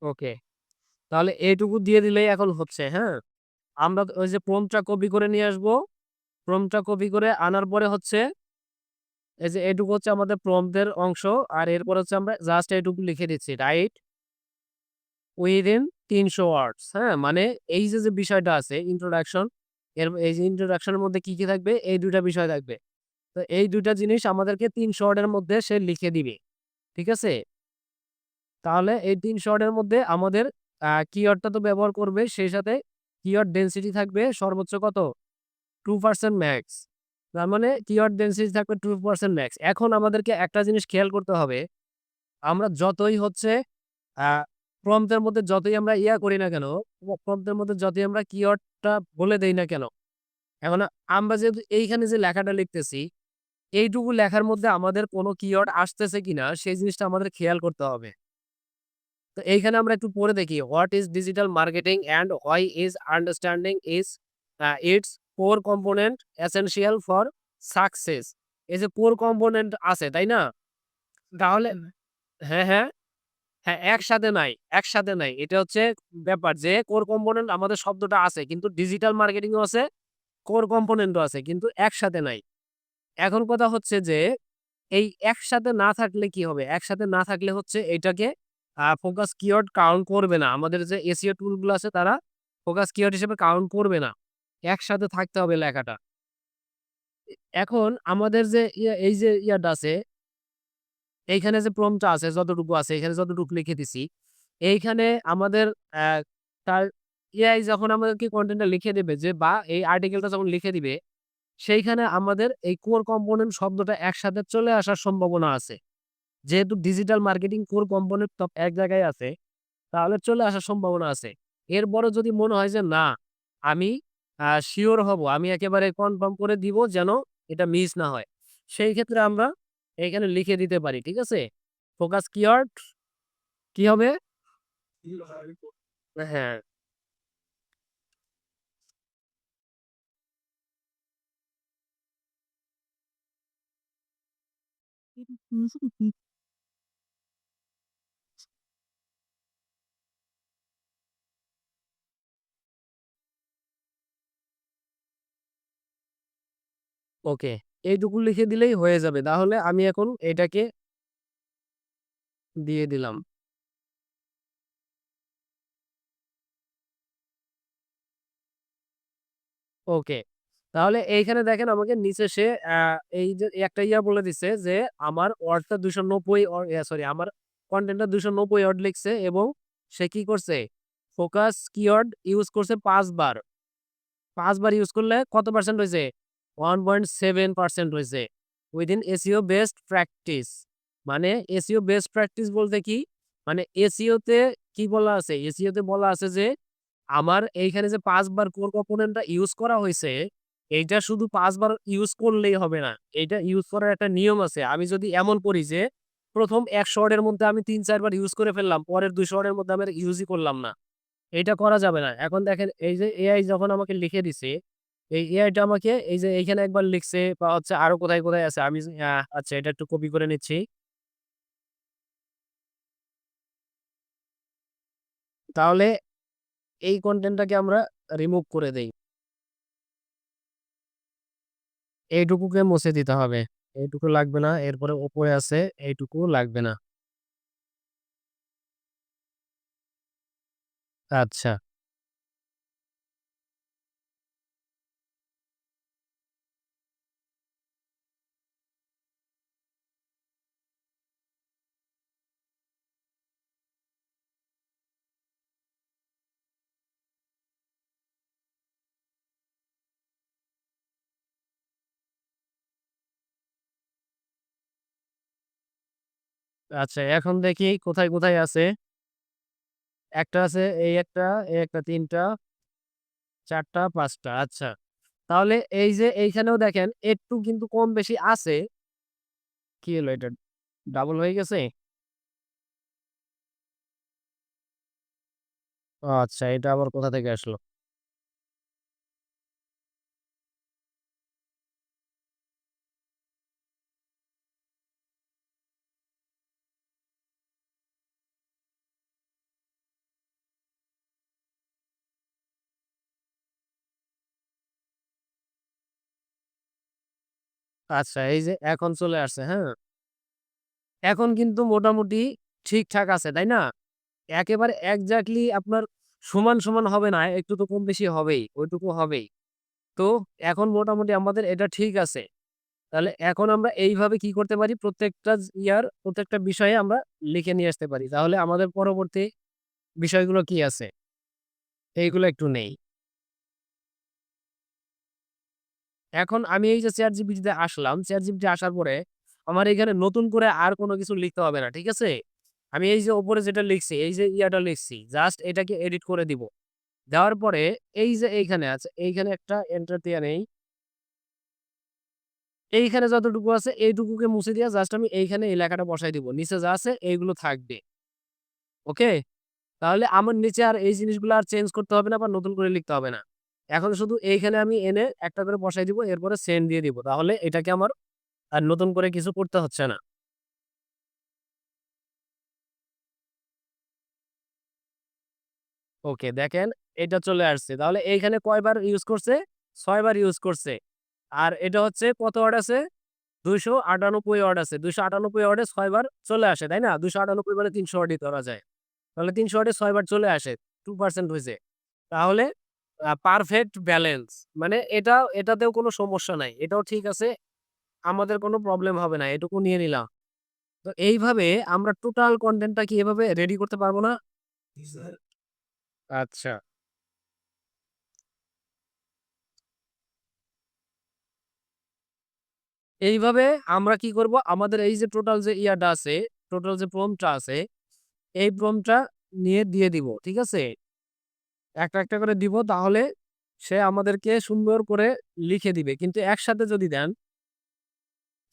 ওকে। তাহলে এইটুকু দিয়ে দিলেই এখন হচ্ছে, হ্যাঁ? আমরা ওই যে প্রম্পটটা কপি করে নিয়ে আসবো। প্রম্পটটা কপি করে আনার পরে হচ্ছে এই যে এইটুকু হচ্ছে আমাদের প্রম্পট এর অংশ। আর এরপর হচ্ছে আমরা জাস্ট এইটুকু লিখে দিচ্ছি। রাইট উইদিন ৩০০ ওয়ার্ডস, হ্যাঁ? মানে এই যে বিষয়টা আছে ইন্ট্রোডাকশন, এই যে ইন্ট্রোডাকশন এর মধ্যে কি থাকবে? এই ২ টা বিষয় থাকবে। তো এই ২ টা জিনিস আমাদেরকে ৩০০ ওয়ার্ডের মধ্যে সে লিখে দিবে। ঠিক আছে? তাহলে এই ৩০০ ওয়ার্ডের মধ্যে আমাদের কিওয়ার্ডটা তো ব্যবহার করবে। সেই সাথে কিওয়ার্ড ডেনসিটি থাকবে সর্বোচ্চ কত? 2% ম্যাক্স। তার মানে কিওয়ার্ড ডেনসিটি থাকবে 2% ম্যাক্স। এখন আমাদেরকে একটা জিনিস খেয়াল করতে হবে। আমরা যতই হচ্ছে আ প্রম্পট এর মধ্যে যতই আমরা ইয়া করি না কেন, প্রম্পট এর মধ্যে যতই আমরা কিওয়ার্ডটা বলে দেই না কেন, এখন আমরা যেহেতু এইখানে যে লেখাটা লিখতেছি, এইটুকু লেখার মধ্যে আমাদের কোনো কিওয়ার্ড আসতেছে কিনা সেই জিনিসটা আমাদের খেয়াল করতে হবে। তো এইখানে আমরা একটু পড়ে দেখি, what is digital marketing and why is understanding is it's core component essential for success. এই যে কোর কম্পোনেন্ট আছে, তাই না? তাহলে হ্যাঁ, হ্যাঁ। হ্যাঁ, একসাথে নাই, একসাথে নাই। এটা হচ্ছে ব্যাপার যে কোর কম্পোনেন্ট আমাদের শব্দটা আছে। কিন্তু ডিজিটাল মার্কেটিং ও আছে, কোর কম্পোনেন্ট ও আছে। কিন্তু একসাথে নাই। এখন কথা হচ্ছে যে এই একসাথে না থাকলে কি হবে? একসাথে না থাকলে হচ্ছে এটাকে ফোকাস কিওয়ার্ড কাউন্ট করবে না। আমাদের যে এসইও টুল গুলো আছে তারা ফোকাস কিওয়ার্ড হিসেবে কাউন্ট করবে না। একসাথে থাকতে হবে লেখাটা। এখন আমাদের যে এই যে ইয়াটা আছে, এইখানে যে প্রম্পটটা আছে যতটুকু আছে, এখানে যতটুকু লিখে দিছি, এইখানে আমাদের অ্যা তার এআই যখন আমাদেরকে কনটেন্টটা লিখে দিবে যে বা এই আর্টিকেলটা যখন লিখে দিবে, সেইখানে আমাদের এই কোর কম্পোনেন্ট শব্দটা একসাথে চলে আসার সম্ভাবনা আছে। যেহেতু ডিজিটাল মার্কেটিং কোর কম্পোনেন্ট সব এক জায়গায় আছে, তাহলে চলে আসার সম্ভাবনা আছে। এরপরেও যদি মনে হয় যে না, আমি সিওর হব, আমি একেবারে কনফার্ম করে দিব যেন এটা মিস না হয়। সেই ক্ষেত্রে আমরা এখানে লিখে দিতে পারি। ঠিক আছে? ফোকাস কিওয়ার্ড কি হবে? হ্যাঁ, ওকে। এইটুকু লিখে দিলেই হয়ে যাবে। তাহলে আমি এখন এটাকে দিয়ে দিলাম। ওকে। তাহলে এইখানে দেখেন আমাকে নিচে সে এই যে একটা ইয়া বলে দিছে যে আমার ওয়ার্ডটা ২৯০ সরি আমার কনটেন্টটা ২৯০ ওয়ার্ড লিখছে এবং সে কি করছে? ফোকাস কিওয়ার্ড ইউজ করছে ৫ বার। 5 বার ইউজ করলে কত পার্সেন্ট হইছে? 1.7% হইছে। Within SEO best practice. মানে এসইও বেস্ট প্র্যাকটিস বলতে কি? মানে এসইও তে কি বলা আছে? এসইও তে বলা আছে যে আমার এইখানে যে ৫ বার কোর কম্পোনেন্টটা ইউজ করা হইছে, এইটা শুধু ৫ বার ইউজ করলেই হবে না। এইটা ইউজ করার একটা নিয়ম আছে। আমি যদি এমন করি যে ১ম ১০০ ওয়ার্ডের মধ্যে আমি ৩-৪ বার ইউজ করে ফেললাম, পরের ২০০ ওয়ার্ডের মধ্যে আমি আর ইউজই করলাম না। এইটা করা যাবে না। এখন দেখেন এই যে এআই যখন আমাকে লিখে দিছে, এই এআইটা আমাকে এই যে এইখানে একবার লিখছে বা হচ্ছে আরো কোথায়, কোথায় আছে আমি আচ্ছা এটা একটু কপি করে নিচ্ছি। তাহলে এই কনটেন্টটাকে আমরা রিমুভ করে দেই। এইটুকুকে মুছে দিতে হবে। এইটুকু লাগবে না। এরপরে উপরে আছে এইটুকুও লাগবে না। আচ্ছা, আচ্ছা এখন দেখি কোথায়, কোথায় আছে। একটা আছে এই একটা ৩ টা, ৪ টা, ৫ টা। আচ্ছা। তাহলে এই যে এইখানেও দেখেন একটু কিন্তু কম বেশি আছে। কি হলো এটা? ডাবল হয়ে গেছে? ও আচ্ছা এটা আবার কোথা থেকে আসলো? আচ্ছা এই যে এখন চলে আসছে, হ্যাঁ? এখন কিন্তু মোটামুটি ঠিকঠাক আছে, তাই না? একেবারে এক্সাক্টলি আপনার সমান, সমান হবে না। একটু তো কম বেশি হবেই। ওইটুকু হবেই। তো এখন মোটামুটি আমাদের এটা ঠিক আছে। তাহলে এখন আমরা এইভাবে কি করতে পারি? প্রত্যেকটা প্রত্যেকটা বিষয়ে আমরা লিখে নিয়ে আসতে পারি। তাহলে আমাদের পরবর্তী বিষয়গুলো কি আছে? এইগুলো একটু নেই। এখন আমি এই যে ChatGPT তে আসলাম। ChatGPT আসার পরে আমার এখানে নতুন করে আর কোন কিছু লিখতে হবে না। ঠিক আছে? আমি এই যে উপরে যেটা লিখছি, এই যে লিখছি। জাস্ট এটাকে এডিট করে দিব। দেওয়ার পরে এই যে এইখানে আছে, এইখানে একটা এন্টার দিয়ে নেই। এইখানে যতটুকু আছে এইটুকুকে মুছে দিয়ে জাস্ট আমি এইখানে এই লেখাটা বসায় দিব। নিচে যা আছে এইগুলো থাকবে। ওকে? তাহলে আমার নিচে আর এই জিনিসগুলো আর চেঞ্জ করতে হবে না বা নতুন করে লিখতে হবে না। এখন শুধু এইখানে আমি এনে একটা করে বসায় দিব। এরপরে সেন্ড দিয়ে দিব। তাহলে এটাকে আমার আর নতুন করে কিছু করতে হচ্ছে না। ওকে দেখেন এটা চলে আসছে। তাহলে এইখানে কয়বার ইউজ করছে? ৬ বার ইউজ করছে। আর এটা হচ্ছে কত ওয়ার্ড আছে? ২৯৮ ওয়ার্ড আছে। ২৯৮ ওয়ার্ডে ৬ বার চলে আসে, তাই না? ২৯৮ বারে ৩০০ ওয়ার্ডই ধরা যায়। তাহলে ৩০০ ওয়ার্ডে ৬ বার চলে আসে। 2% হইছে। তাহলে পারফেক্ট ব্যালেন্স। মানে এটাতেও কোনো সমস্যা নাই। এটাও ঠিক আছে। আমাদের কোনো প্রবলেম হবে না। এটুকু নিয়ে নিলাম। তো এইভাবে আমরা টোটাল কনটেন্টটা কি এভাবে রেডি করতে পারব না? জি, স্যার। আচ্ছা। এইভাবে আমরা কি করব? আমাদের এই যে টোটাল যে আছে, টোটাল যে প্রম্পটটা আছে, এই প্রম্পটটা নিয়ে দিয়ে দিব। ঠিক আছে? একটা, একটা করে দিব তাহলে সে আমাদেরকে সুন্দর করে লিখে দিবে। কিন্তু একসাথে যদি দেন,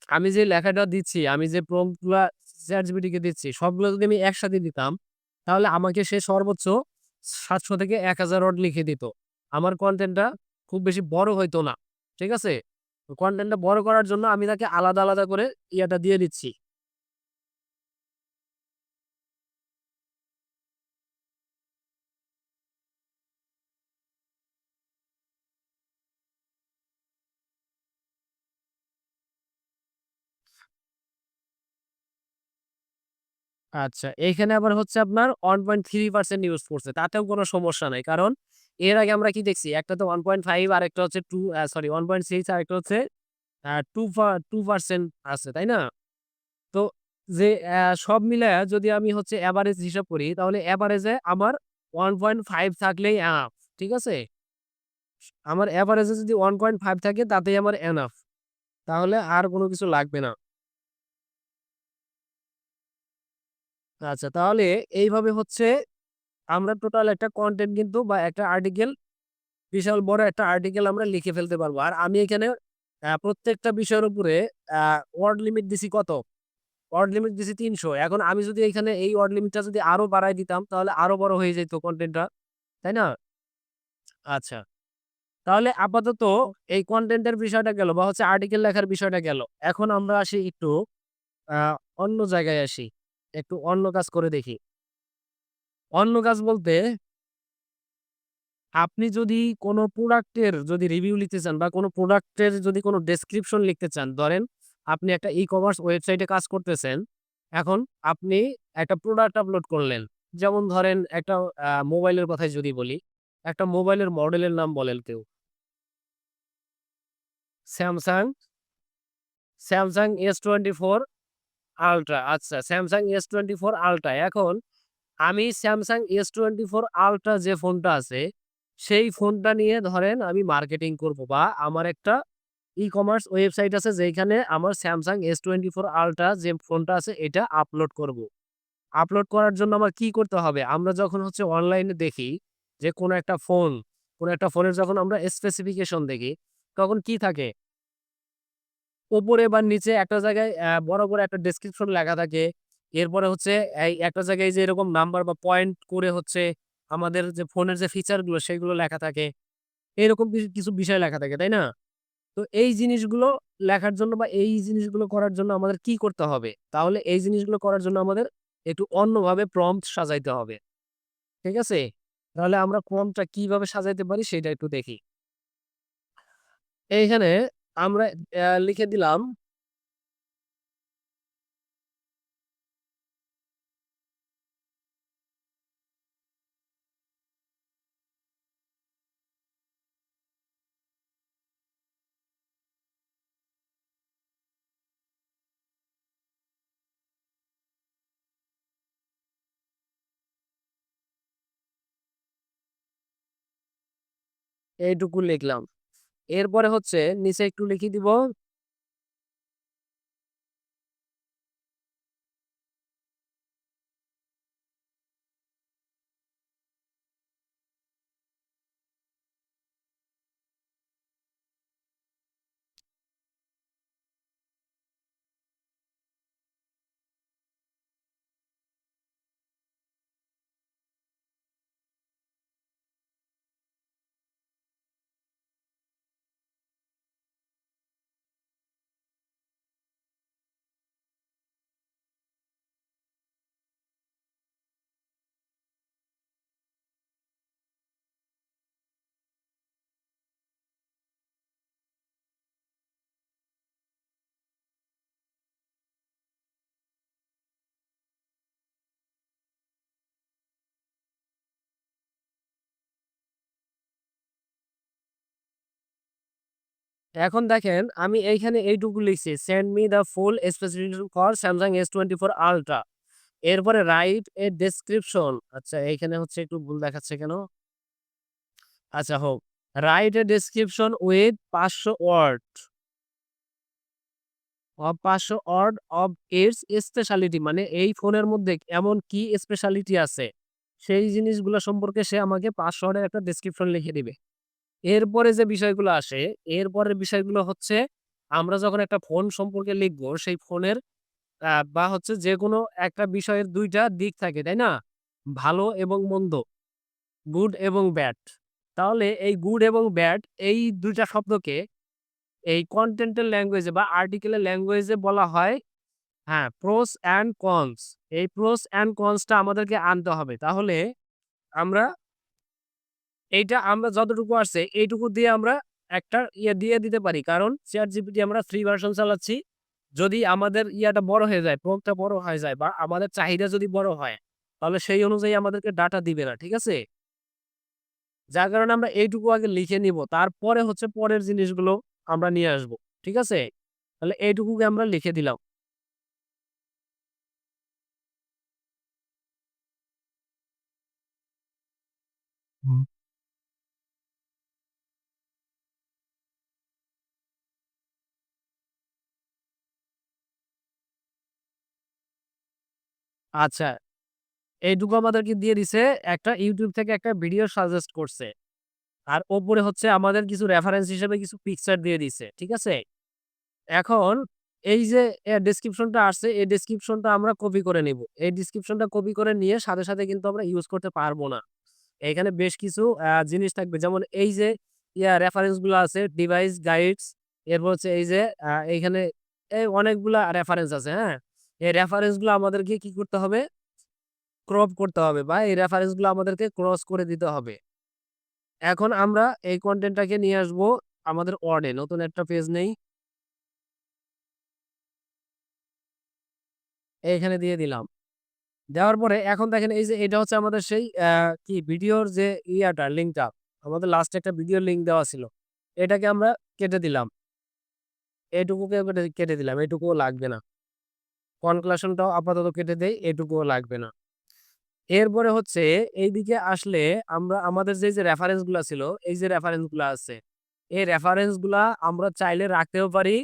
আমি যে লেখাটা দিচ্ছি, আমি যে প্রম্পট গুলা ChatGPT কে দিচ্ছি, সবগুলো যদি আমি একসাথে দিতাম, তাহলে আমাকে সে সর্বোচ্চ ৭০০ থেকে ১,০০০ ওয়ার্ড লিখে দিত। আমার কনটেন্টটা খুব বেশি বড় হইতো না। ঠিক আছে? কনটেন্টটা বড় করার জন্য আমি তাকে আলাদা, আলাদা করে দিয়ে দিচ্ছি। আচ্ছা, এইখানে আবার হচ্ছে আপনার 1.3% ইউজ করছে। তাতেও কোনো সমস্যা নাই। কারণ এর আগে আমরা কি দেখছি? একটা তো 1.5 আরেকটা হচ্ছে 1.6 আরেকটা হচ্ছে 2% আছে, তাই না? তো যে সব মিলায়া যদি আমি হচ্ছে এভারেজ হিসাব করি, তাহলে এভারেজে আমার 1.5 থাকলেই এনাফ। ঠিক আছে? আমার এভারেজে যদি 1.5 থাকে তাতেই আমার এনাফ। তাহলে আর কোন কিছু লাগবে না। আচ্ছা, তাহলে এইভাবে হচ্ছে আমরা টোটাল একটা কনটেন্ট কিন্তু বা একটা আর্টিকেল, বিশাল বড় একটা আর্টিকেল আমরা লিখে ফেলতে পারবো। আর আমি এখানে প্রত্যেকটা বিষয়ের উপরে আ ওয়ার্ড লিমিট দিছি কত? ওয়ার্ড লিমিট দিছি ৩০০। এখন আমি যদি এখানে এই ওয়ার্ড লিমিটটা যদি আরো বাড়ায় দিতাম তাহলে আরো বড় হয়ে যাইত কনটেন্টটা। তাই না? আচ্ছা। তাহলে আপাতত এই কনটেন্ট এর বিষয়টা গেল বা হচ্ছে আর্টিকেল লেখার বিষয়টা গেল। এখন আমরা আসি একটু আ অন্য জায়গায় আসি। একটু অন্য কাজ করে দেখি। অন্য কাজ বলতে আপনি যদি কোন প্রোডাক্টের যদি রিভিউ লিখতে চান বা কোন প্রোডাক্টের যদি কোন ডেসক্রিপশন লিখতে চান, ধরেন আপনি একটা ই-কমার্স ওয়েবসাইটে কাজ করতেছেন। এখন আপনি একটা প্রোডাক্ট আপলোড করলেন। যেমন ধরেন একটা মোবাইলের কথাই যদি বলি, একটা মোবাইলের মডেলের নাম বলেন কেউ। Samsung, Samsung S24 Ultra, আচ্ছা Samsung S24 Ultra। এখন আমি Samsung S24 Ultra যে ফোনটা আছে, সেই ফোনটা নিয়ে ধরেন আমি মার্কেটিং করব বা আমার একটা ই-কমার্স ওয়েবসাইট আছে যেইখানে আমার Samsung S24 Ultra যে ফোনটা আছে এটা আপলোড করব। আপলোড করার জন্য আমার কি করতে হবে? আমরা যখন হচ্ছে অনলাইনে দেখি যে কোন একটা ফোনের যখন আমরা স্পেসিফিকেশন দেখি, তখন কি থাকে? উপরে বা নিচে একটা জায়গায় বড় করে একটা ডেসক্রিপশন লেখা থাকে। এরপরে হচ্ছে এই একটা জায়গায় যে এরকম নাম্বার বা পয়েন্ট করে হচ্ছে আমাদের যে ফোনের যে ফিচার গুলো সেগুলো লেখা থাকে। এরকম কিছু, কিছু বিষয় লেখা থাকে, তাই না? তো এই জিনিসগুলো লেখার জন্য বা এই জিনিসগুলো করার জন্য আমাদের কি করতে হবে? তাহলে এই জিনিসগুলো করার জন্য আমাদের একটু অন্যভাবে প্রম্পট সাজাইতে হবে। ঠিক আছে? তাহলে আমরা প্রম্পটটা কিভাবে সাজাইতে পারি সেটা একটু দেখি। এইখানে আমরা লিখে দিলাম এইটুকু লিখলাম। এরপরে হচ্ছে নিচে একটু লিখে দিব। এখন দেখেন আমি এইখানে এইটুকু লিখছি, send me the full specification for Samsung S24 Ultra। এরপরে রাইট এ ডেসক্রিপশন। আচ্ছা এইখানে হচ্ছে একটু ভুল দেখাচ্ছে কেন? আচ্ছা হোক। Write a description with ৫০০ word of ৫০০ word of its speciality, মানে এই ফোনের মধ্যে এমন কি স্পেশালিটি আছে, সেই জিনিসগুলো সম্পর্কে সে আমাকে ৫০০ ওয়ার্ডের একটা ডেসক্রিপশন লিখে দিবে। এরপরে যে বিষয়গুলো আসে, এরপরের বিষয়গুলো হচ্ছে আমরা যখন একটা ফোন সম্পর্কে লিখবো, সেই ফোনের বা হচ্ছে যেকোনো একটা বিষয়ের ২ টা দিক থাকে, তাই না? ভালো এবং মন্দ, গুড এবং ব্যাড। তাহলে এই গুড এবং ব্যাড এই ২ টা শব্দকে এই কনটেন্টের ল্যাঙ্গুয়েজে বা আর্টিকেলের ল্যাঙ্গুয়েজে বলা হয় হ্যাঁ, প্রোস অ্যান্ড কনস। এই প্রোস অ্যান্ড কনস টা আমাদেরকে আনতে হবে। তাহলে আমরা এইটা আমরা যতটুকু আসছে এইটুকু দিয়ে আমরা একটা দিয়ে দিতে পারি। কারণ ChatGPT আমরা ফ্রি ভার্সন চালাচ্ছি। যদি আমাদের ইয়াটা বড় হয়ে যায়, প্রম্পট টা বড় হয়ে যায় বা আমাদের চাহিদা যদি বড় হয়, তাহলে সেই অনুযায়ী আমাদেরকে ডাটা দিবে না। ঠিক আছে? যার কারণে আমরা এইটুকু আগে লিখে নিব। তারপরে হচ্ছে পরের জিনিসগুলো আমরা নিয়ে আসব। ঠিক আছে? তাহলে এইটুকুকে আমরা লিখে দিলাম। হুম। আচ্ছা, এইটুকু আমাদেরকে দিয়ে দিছে, একটা YouTube থেকে একটা ভিডিও সাজেস্ট করছে। আর ওপরে হচ্ছে আমাদের কিছু রেফারেন্স হিসেবে কিছু পিকচার দিয়ে দিছে। ঠিক আছে? এখন এই যে ডেসক্রিপশনটা আসছে, এই ডেসক্রিপশনটা আমরা কপি করে নিব। এই ডেসক্রিপশনটা কপি করে নিয়ে সাথে কিন্তু আমরা ইউজ করতে পারব না। এখানে বেশ কিছু জিনিস থাকবে। যেমন এই যে রেফারেন্স গুলা আছে, ডিভাইস গাইডস, এরপর হচ্ছে এই যে এইখানে এই অনেকগুলা রেফারেন্স আছে, হ্যাঁ? এই রেফারেন্স গুলো আমাদেরকে কি করতে হবে? ক্রপ করতে হবে বা এই রেফারেন্স গুলো আমাদেরকে ক্রস করে দিতে হবে। এখন আমরা এই কনটেন্টটাকে নিয়ে আসবো আমাদের ওয়ার্ডে। নতুন একটা পেজ নেই। এইখানে দিয়ে দিলাম। দেওয়ার পরে এখন দেখেন এই যে এটা হচ্ছে আমাদের সেই কি ভিডিওর যে লিঙ্কটা। আমাদের লাস্টে একটা ভিডিওর লিঙ্ক দেওয়া ছিল। এটাকে আমরা কেটে দিলাম। এটুকুকে কেটে দিলাম। এটুকুও লাগবে না। কনক্লুশনটাও আপাতত কেটে দেই। এটুকুও লাগবে না। এরপরে হচ্ছে এইদিকে আসলে আমরা আমাদের যে রেফারেন্স গুলা ছিল, এই যে রেফারেন্স গুলা আছে। এই রেফারেন্স গুলা আমরা চাইলে রাখতেও পারি,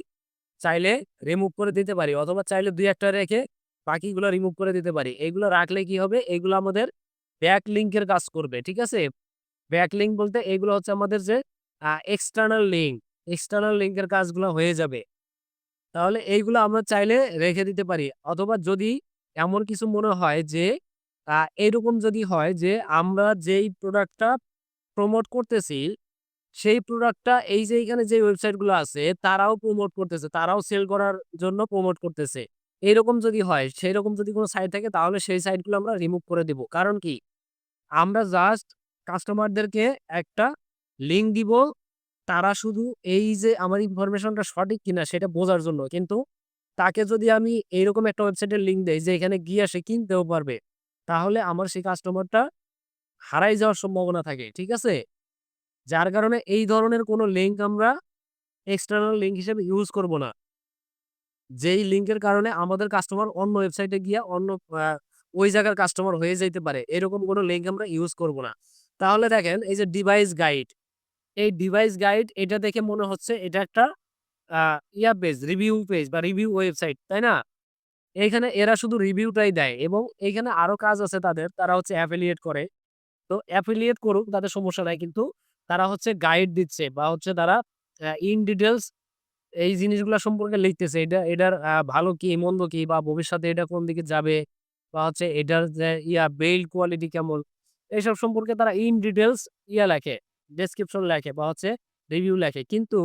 চাইলে রিমুভ করে দিতে পারি, অথবা চাইলে ২-১ টা রেখে বাকিগুলা রিমুভ করে দিতে পারি। এগুলো রাখলে কি হবে? এগুলো আমাদের ব্যাক লিংকের কাজ করবে। ঠিক আছে? ব্যাক লিংক বলতে এগুলো হচ্ছে আমাদের যে এক্সটার্নাল লিংক, এক্সটার্নাল লিংকের কাজগুলো হয়ে যাবে। তাহলে এইগুলো আমরা চাইলে রেখে দিতে পারি। অথবা যদি এমন কিছু মনে হয় যে এরকম যদি হয় যে আমরা যেই প্রোডাক্টটা প্রমোট করতেছি, সেই প্রোডাক্টটা এই যে এখানে যে ওয়েবসাইট গুলো আছে তারাও প্রমোট করতেছে। তারাও সেল করার জন্য প্রমোট করতেছে। এরকম যদি হয়, সেরকম যদি কোন সাইট থাকে তাহলে সেই সাইট গুলো আমরা রিমুভ করে দিব। কারণ কি? আমরা জাস্ট কাস্টমারদেরকে একটা লিঙ্ক দিব। তারা শুধু এই যে আমার ইনফরমেশনটা সঠিক কিনা সেটা বোঝার জন্য। কিন্তু তাকে যদি আমি এইরকম একটা ওয়েবসাইটের লিঙ্ক দেই যে এখানে গিয়ে সে কিনতেও পারবে, তাহলে আমার সেই কাস্টমারটা হারাই যাওয়ার সম্ভাবনা থাকে। ঠিক আছে? যার কারণে এই ধরনের কোনো লিঙ্ক আমরা এক্সটার্নাল লিঙ্ক হিসেবে ইউজ করব না। যেই লিঙ্কের কারণে আমাদের কাস্টমার অন্য ওয়েবসাইটে গিয়া অন্য আ ওই জায়গার কাস্টমার হয়ে যাইতে পারে। এরকম কোনো লিঙ্ক আমরা ইউজ করব না। তাহলে দেখেন এই যে ডিভাইস গাইড, এই ডিভাইস গাইড এটা দেখে মনে হচ্ছে এটা একটা আ পেজ, রিভিউ পেজ বা রিভিউ ওয়েবসাইট, তাই না? এইখানে এরা শুধু রিভিউটাই দেয় এবং এইখানে আরো কাজ আছে তাদের। তারা হচ্ছে এফিলিয়েট করে। তো এফিলিয়েট করুক তাদের সমস্যা নাই। কিন্তু তারা হচ্ছে গাইড দিচ্ছে বা হচ্ছে তারা ইন ডিটেইলস এই জিনিসগুলা সম্পর্কে লিখতেছে। এটার ভালো কি, মন্দ কি বা ভবিষ্যতে এটা কোন দিকে যাবে বা হচ্ছে এটার যে বিল্ড কোয়ালিটি কেমন, এইসব সম্পর্কে তারা ইন ডিটেইলস লেখে, ডেসক্রিপশন লেখে বা হচ্ছে রিভিউ লেখে। কিন্তু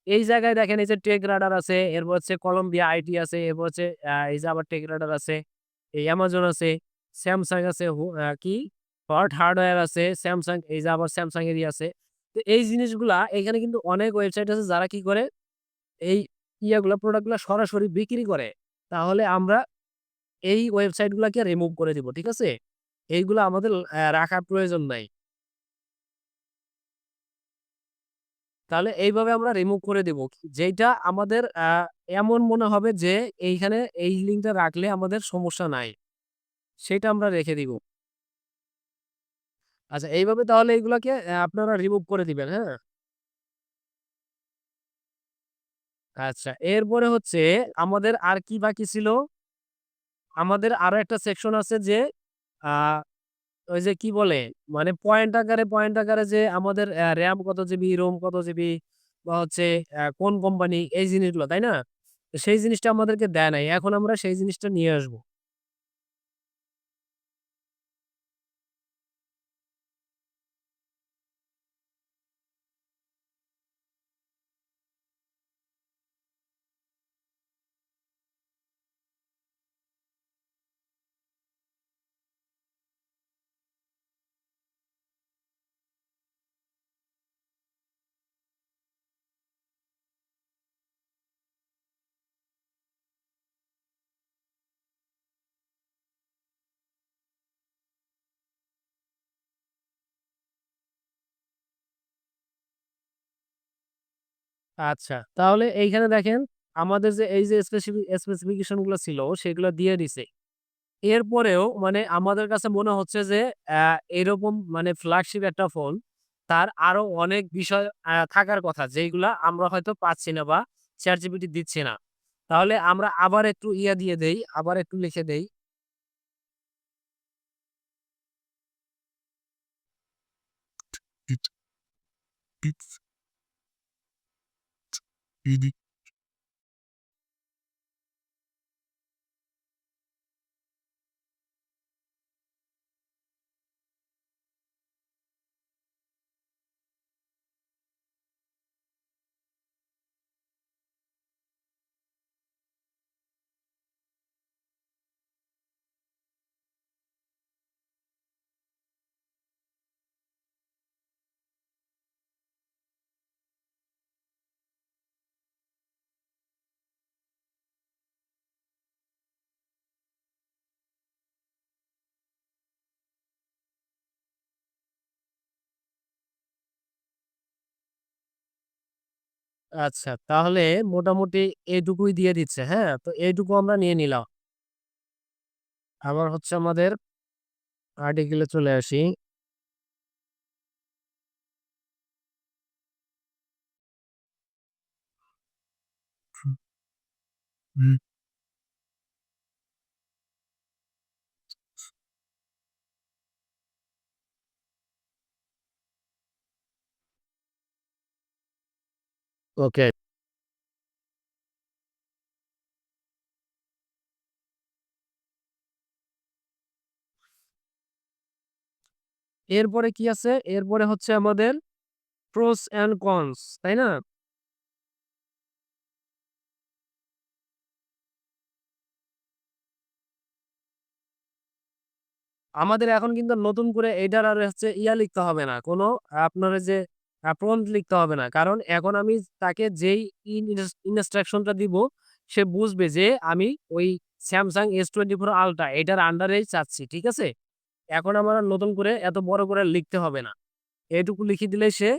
এই জায়গায় দেখেন এই যে টেক রাডার আছে, এরপর হচ্ছে কলম্বিয়া আইটি আছে, এরপর হচ্ছে এই যে আবার টেক রাডার আছে, এই Amazon আছে, Samsung আছে, কি হট হার্ডওয়্যার আছে, Samsung, এই যে আবার Samsung এরই আছে। তো এই জিনিসগুলা এখানে কিন্তু অনেক ওয়েবসাইট আছে যারা কি করে এই প্রোডাক্ট গুলা সরাসরি বিক্রি করে। তাহলে আমরা এই ওয়েবসাইট গুলাকে রিমুভ করে দিব। ঠিক আছে? এইগুলা আমাদের রাখার প্রয়োজন নাই। তাহলে এইভাবে আমরা রিমুভ করে দিব। যেইটা আমাদের এমন মনে হবে যে এইখানে এই লিঙ্কটা রাখলে আমাদের সমস্যা নাই। সেটা আমরা রেখে দিব। আচ্ছা, এইভাবে তাহলে এগুলাকে আপনারা রিমুভ করে দিবেন, হ্যাঁ? আচ্ছা, এরপরে হচ্ছে আমাদের আর কি বাকি ছিল? আমাদের আরো একটা সেকশন আছে যে আ ওই যে কি বলে? মানে পয়েন্ট আকারে যে আমাদের RAM কত জিবি, ROM কত জিবি বা হচ্ছে কোন কোম্পানি এই জিনিসগুলো, তাই না? তো সেই জিনিসটা আমাদেরকে দেয় নাই। এখন আমরা সেই জিনিসটা নিয়ে আসবো। আচ্ছা, তাহলে এইখানে দেখেন আমাদের যে এই যে স্পেসিফিকেশন গুলো ছিল সেগুলো দিয়ে দিছে। এরপরেও মানে আমাদের কাছে মনে হচ্ছে যে এরকম মানে ফ্ল্যাগশিপ একটা ফোন, তার আরো অনেক বিষয় থাকার কথা যেইগুলা আমরা হয়তো পাচ্ছি না বা ChatGPT দিচ্ছে না। তাহলে আমরা আবার একটু দিয়ে দেই, আবার একটু লিখে দেই। It it's it আচ্ছা, তাহলে মোটামুটি এটুকুই দিয়ে দিচ্ছে, হ্যাঁ? তো এইটুকু আমরা নিয়ে নিলাম। আবার হচ্ছে আমাদের আর্টিকেলে চলে আসি। mm, ওকে। এরপরে কি আছে? এরপরে হচ্ছে আমাদের pros and cons, তাই না? আমাদের এখন কিন্তু নতুন করে এইটার আর হচ্ছে লিখতে হবে না। কোনো আপনার ওই যে prompt লিখতে হবে না। কারণ এখন আমি তাকে যেই ইনস্ট্রাকশনটা দিব, সে বুঝবে যে আমি ওই Samsung S24 Ultra এটার আন্ডারেই চাচ্ছি। ঠিক আছে? এখন আমার আর নতুন করে এত বড় করে লিখতে হবে না। এটুকু লিখে দিলেই সে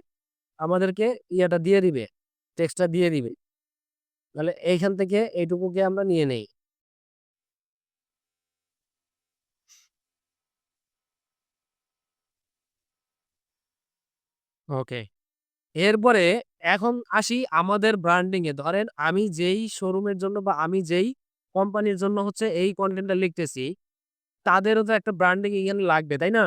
আমাদেরকে ইয়াটা দিয়ে দিবে, টেক্সটটা দিয়ে দিবে। তাহলে এইখান থেকে এইটুকুকে আমরা নিয়ে নেই। ওকে। এরপরে এখন আসি আমাদের ব্র্যান্ডিং এ। ধরেন আমি যেই শোরুমের জন্য বা আমি যেই কোম্পানির জন্য হচ্ছে এই কনটেন্টটা লিখতেছি, তাদেরও তো একটা ব্র্যান্ডিং এখানে লাগবে, তাই না?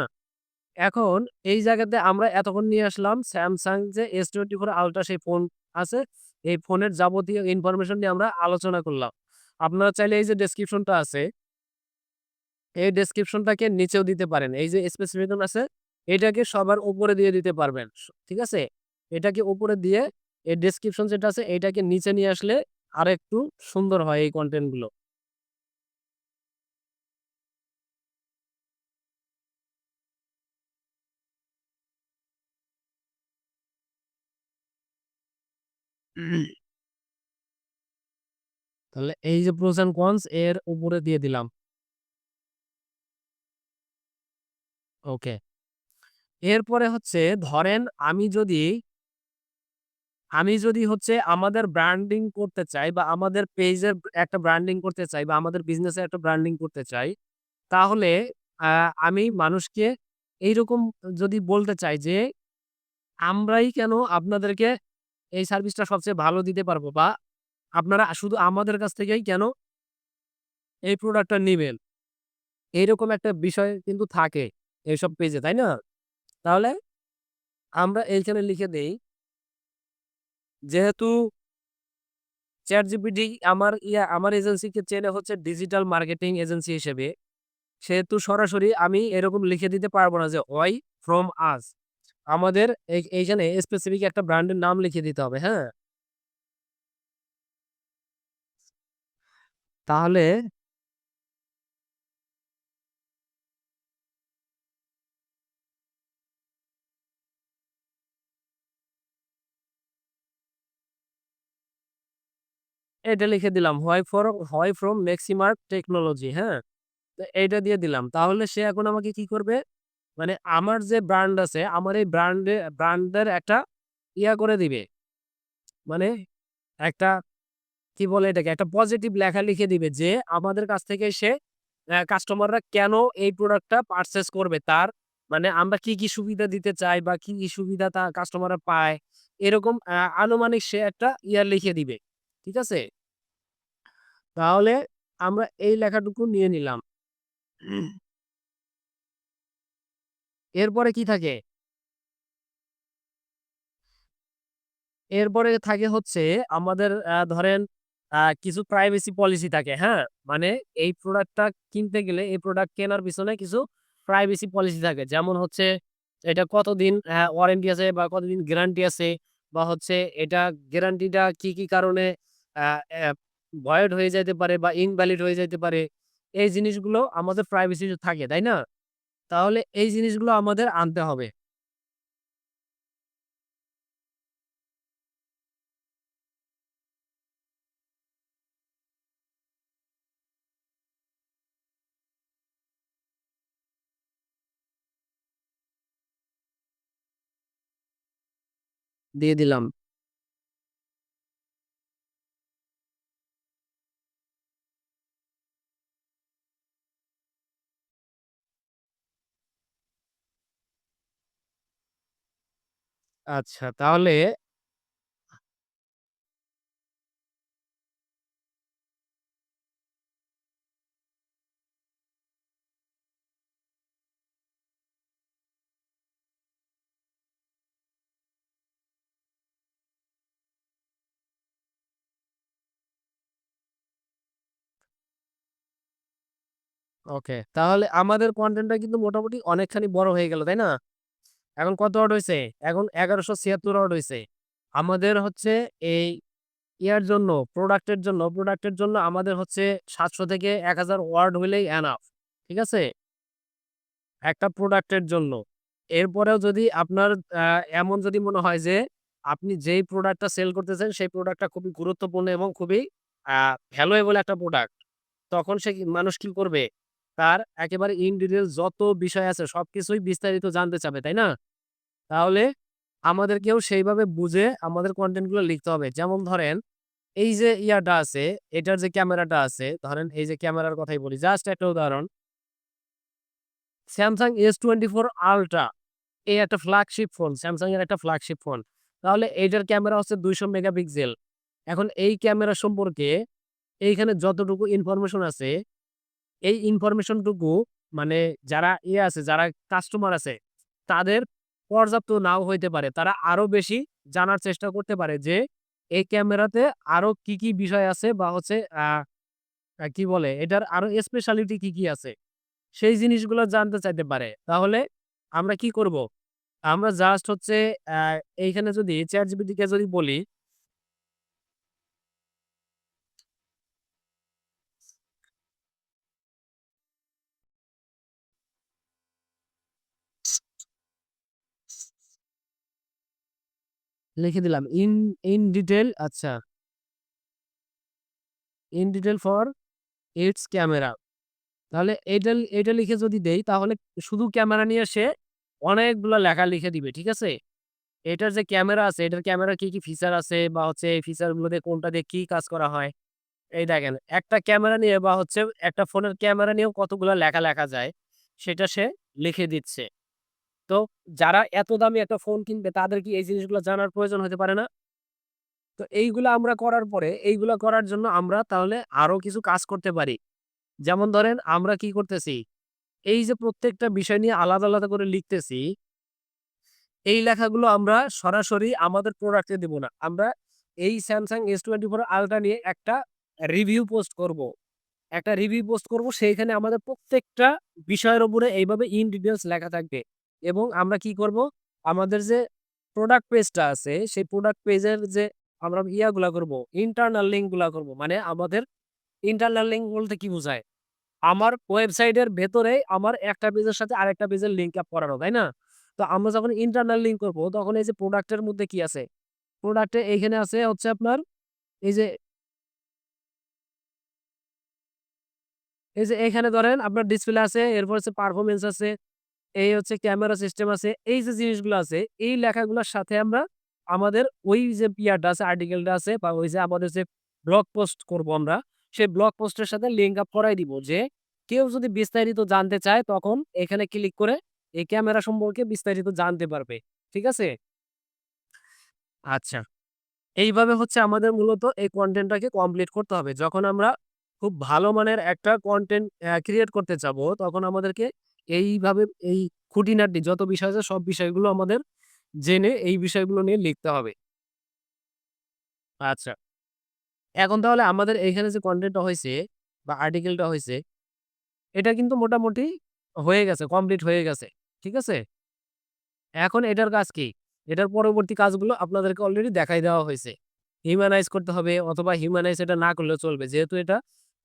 এখন এই জায়গাতে আমরা এতক্ষণ নিয়ে আসলাম Samsung যে S24 Ultra সেই ফোন আছে, এই ফোনের যাবতীয় ইনফরমেশন নিয়ে আমরা আলোচনা করলাম। আপনারা চাইলে এই যে ডেসক্রিপশনটা আছে, এই ডেসক্রিপশনটাকে নিচেও দিতে পারেন। এই যে স্পেসিফিকেশন আছে, এটাকে সবার উপরে দিয়ে দিতে পারবেন। ঠিক আছে? এটাকে উপরে দিয়ে এই ডেসক্রিপশন যেটা আছে এইটাকে নিচে নিয়ে আসলে আরেকটু সুন্দর হয় এই কনটেন্ট গুলো। তাহলে এই যে প্রোস অ্যান্ড কনস এর উপরে দিয়ে দিলাম। ওকে। এরপরে হচ্ছে ধরেন আমি যদি আমি যদি হচ্ছে আমাদের ব্র্যান্ডিং করতে চাই বা আমাদের পেজের একটা ব্র্যান্ডিং করতে চাই বা আমাদের বিজনেসের একটা ব্র্যান্ডিং করতে চাই, তাহলে আ আমি মানুষকে এইরকম যদি বলতে চাই যে, আমরাই কেন আপনাদেরকে এই সার্ভিসটা সবচেয়ে ভালো দিতে পারবো বা আপনারা শুধু আমাদের কাছ থেকেই কেন এই প্রোডাক্টটা নিবেন? এইরকম একটা বিষয় কিন্তু থাকে এইসব পেজে, তাই না? তাহলে আমরা এইখানে লিখে দেই, যেহেতু ChatGPT আমার এজেন্সিকে চেনে হচ্ছে ডিজিটাল মার্কেটিং এজেন্সি হিসেবে। সেহেতু সরাসরি আমি এরকম লিখে দিতে পারব না যে "ওয়াই ফ্রম আস।" আমাদের এইখানে স্পেসিফিক একটা ব্র্যান্ডের নাম লিখে দিতে হবে, হ্যাঁ? তাহলে এটা লিখে দিলাম "হোয়াই ফ্রম মেক্সিমার্ক টেকনোলজি", হ্যাঁ? তো এইটা দিয়ে দিলাম। তাহলে সে এখন আমাকে কি করবে? মানে আমার যে ব্র্যান্ড আছে, আমার এই ব্র্যান্ডের একটা করে দিবে। মানে একটা কি বলে এটাকে? একটা পজিটিভ লেখা লিখে দিবে যে আমাদের কাছ থেকে সে কাস্টমাররা কেন এই প্রোডাক্টটা পারচেজ করবে। তার মানে আমরা কি, কি সুবিধা দিতে চাই বা কি, কি সুবিধা কাস্টমাররা পায়। এরকম আনুমানিক সে একটা লিখে দিবে। ঠিক আছে? তাহলে আমরা এই লেখাটুকু নিয়ে নিলাম। এরপরে কি থাকে? এরপরে থাকে হচ্ছে আমাদের ধরেন কিছু প্রাইভেসি পলিসি থাকে, হ্যাঁ? মানে এই প্রোডাক্টটা কিনতে গেলে এই প্রোডাক্ট কেনার পিছনে কিছু প্রাইভেসি পলিসি থাকে। যেমন হচ্ছে এটা কতদিন ওয়ারেন্টি আছে বা কতদিন গ্যারান্টি আছে বা হচ্ছে এটা গ্যারান্টিটা কি কারণে আ অ্যা ভয়েড হয়ে যাইতে পারে বা ইনভ্যালিড হয়ে যাইতে পারে। এই জিনিসগুলো আমাদের প্রাইভেসি থাকে, তাই না? তাহলে এই জিনিসগুলো আমাদের আনতে হবে। দিয়ে দিলাম। আচ্ছা, তাহলে ওকে। তাহলে আমাদের কনটেন্টটা কিন্তু মোটামুটি অনেকখানি বড় হয়ে গেল, তাই না? এখন কত ওয়াট হইছে? এখন ১১৭৬ ওয়াট হইছে। আমাদের হচ্ছে এই প্রোডাক্টের জন্য আমাদের হচ্ছে ৭০০ থেকে ১,০০০ ওয়াট হইলেই এনাফ। ঠিক আছে? একটা প্রোডাক্টের জন্য। এরপরেও যদি আপনার আ এমন যদি মনে হয় যে আপনি যেই প্রোডাক্টটা সেল করতেছেন সেই প্রোডাক্টটা খুবই গুরুত্বপূর্ণ এবং খুবই আ ভ্যালুয়েবল একটা প্রোডাক্ট। তখন সে মানুষ কি করবে? তার একেবারে ইন ডিটেইলস যত বিষয় আছে সবকিছুই বিস্তারিত জানতে চাবে, তাই না? তাহলে আমাদেরকেও সেইভাবে বুঝে আমাদের কনটেন্ট গুলো লিখতে হবে। যেমন ধরেন এই যে ইয়াটা আছে, এটার যে ক্যামেরাটা আছে, ধরেন এই যে ক্যামেরার কথাই বলি। জাস্ট একটা উদাহরণ। Samsung S24 Ultra এই একটা ফ্ল্যাগশিপ ফোন। Samsung এর একটা ফ্ল্যাগশিপ ফোন। তাহলে এইটার ক্যামেরা হচ্ছে ২০০ মেগাপিক্সেল। এখন এই ক্যামেরা সম্পর্কে এইখানে যতটুকু ইনফরমেশন আছে, এই ইনফরমেশন টুকু মানে যারা আছে, যারা কাস্টমার আছে, তাদের পর্যাপ্ত নাও হইতে পারে। তারা আরো বেশি জানার চেষ্টা করতে পারে যে, এই ক্যামেরাতে আরো কি বিষয় আছে বা হচ্ছে আ আ কি বলে? এটার আরো স্পেশালিটি কি আছে? সেই জিনিসগুলো জানতে চাইতে পারে। তাহলে আমরা কি করব? আমরা জাস্ট হচ্ছে আ এইখানে যদি ChatGPT কে যদি বলি, লিখে দিলাম ইন ডিটেইল আচ্ছা, in detail for its camera. তাহলে এইটা লিখে যদি দেই তাহলে শুধু ক্যামেরা নিয়ে সে অনেকগুলা লেখা লিখে দিবে। ঠিক আছে? এটার যে ক্যামেরা আছে, এটার ক্যামেরার কি ফিচার আছে বা হচ্ছে এই ফিচার গুলো দিয়ে কোনটা দিয়ে কি কাজ করা হয়। এই দেখেন একটা ক্যামেরা নিয়ে বা হচ্ছে একটা ফোনের ক্যামেরা নিয়েও কতগুলা লেখা যায় সেটা সে লিখে দিচ্ছে। তো যারা এত দামি একটা ফোন কিনবে তাদের কি এই জিনিসগুলো জানার প্রয়োজন হতে পারে না? তো এইগুলা আমরা করার পরে এইগুলা করার জন্য আমরা তাহলে আরো কিছু কাজ করতে পারি। যেমন ধরেন আমরা কি করতেছি, এই যে প্রত্যেকটা বিষয় নিয়ে আলাদা করে লিখতেছি, এই লেখাগুলো আমরা সরাসরি আমাদের প্রোডাক্টে দিব না। আমরা এই Samsung S24 Ultra নিয়ে একটা রিভিউ পোস্ট করব। একটা রিভিউ পোস্ট করব সেইখানে আমাদের প্রত্যেকটা বিষয়ের উপরে এইভাবে ইন ডিটেইলস লেখা থাকবে। এবং আমরা কি করব? আমাদের যে প্রোডাক্ট পেজটা আছে সেই প্রোডাক্ট পেজের যে আমরা ইয়াগুলা করব, ইন্টারনাল লিঙ্ক গুলা করব। মানে আমাদের ইন্টারনাল লিঙ্ক বলতে কি বোঝায়? আমার ওয়েবসাইটের ভেতরেই আমার একটা পেজের সাথে আরেকটা পেজের লিঙ্ক আপ করানো, তাই না? তো আমরা যখন ইন্টারনাল লিঙ্ক করব তখন এই যে প্রোডাক্টের মধ্যে কি আছে? প্রোডাক্টে এইখানে আছে হচ্ছে আপনার এই যে এখানে ধরেন আপনার ডিসপ্লে আছে, এরপর হচ্ছে পারফরম্যান্স আছে, এই হচ্ছে ক্যামেরা সিস্টেম আছে। এই যে জিনিসগুলো আছে, এই লেখাগুলোর সাথে আমরা আমাদের ওই যে ইয়াটা আছে, আর্টিকেলটা আছে বা ওই যে আমাদের যে ব্লগ পোস্ট করব আমরা, সেই ব্লগ পোস্টের সাথে লিঙ্ক আপ করাই দিব যে, কেউ যদি বিস্তারিত জানতে চায় তখন এখানে ক্লিক করে এই ক্যামেরা সম্পর্কে বিস্তারিত জানতে পারবে। ঠিক আছে? আচ্ছা। এইভাবে হচ্ছে আমাদের মূলত এই কনটেন্টটাকে কমপ্লিট করতে হবে। যখন আমরা খুব ভালো মানের একটা কনটেন্ট ক্রিয়েট করতে চাবো, তখন আমাদেরকে এইভাবে এই খুঁটিনাটি যত বিষয় আছে সব বিষয়গুলো আমাদের জেনে এই বিষয়গুলো নিয়ে লিখতে হবে। আচ্ছা। এখন তাহলে আমাদের এইখানে যে কনটেন্টটা হইছে বা আর্টিকেলটা হইছে, এটা কিন্তু মোটামুটি হয়ে গেছে, কমপ্লিট হয়ে গেছে। ঠিক আছে? এখন এটার কাজ কি? এটার পরবর্তী কাজগুলো আপনাদেরকে অলরেডি দেখাই দেওয়া হইছে। হিউম্যানাইজ করতে হবে অথবা হিউম্যানাইজ এটা না করলেও চলবে। যেহেতু এটা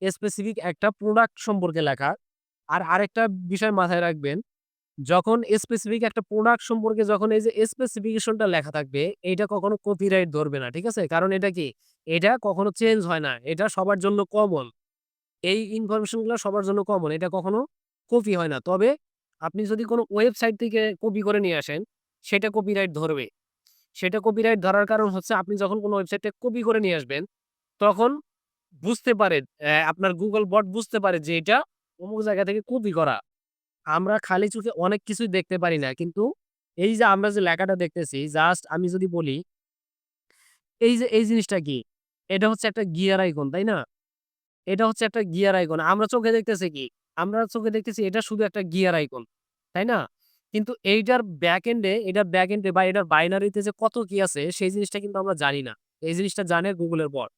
স্পেসিফিক একটা প্রোডাক্ট সম্পর্কে লেখা। আর আরেকটা বিষয় মাথায় রাখবেন, যখন স্পেসিফিক একটা প্রোডাক্ট সম্পর্কে যখন এই যে স্পেসিফিকেশনটা লেখা থাকবে, এইটা কখনো কপিরাইট ধরবে না। ঠিক আছে? কারণ এটা কি? এটা কখনো চেঞ্জ হয় না। এটা সবার জন্য কমন। এই ইনফরমেশন গুলা সবার জন্য কমন। এটা কখনো কপি হয় না। তবে আপনি যদি কোন ওয়েবসাইট থেকে কপি করে নিয়ে আসেন, সেটা কপিরাইট ধরবে। সেটা কপিরাইট ধরার কারণ হচ্ছে আপনি যখন কোন ওয়েবসাইট থেকে কপি করে নিয়ে আসবেন, তখন বুঝতে পারে আপনার Google বট বুঝতে পারে যে এটা অমুক জায়গা থেকে কপি করা। আমরা খালি চোখে অনেক কিছুই দেখতে পারি না। কিন্তু এই যে আমরা যে লেখাটা দেখতেছি, জাস্ট আমি যদি বলি, এই যে এই জিনিসটা কি? এটা হচ্ছে একটা গিয়ার আইকন, তাই না? এটা হচ্ছে একটা গিয়ার আইকন। আমরা চোখে দেখতেছি কি? আমরা চোখে দেখতেছি এটা শুধু একটা গিয়ার আইকন। তাই না? কিন্তু এইটার এটার ব্যাকএন্ড এ বা এটার বাইনারিতে যে কত কি আছে সেই জিনিসটা কিন্তু আমরা জানি না। এই জিনিসটা জানে Google এর বট।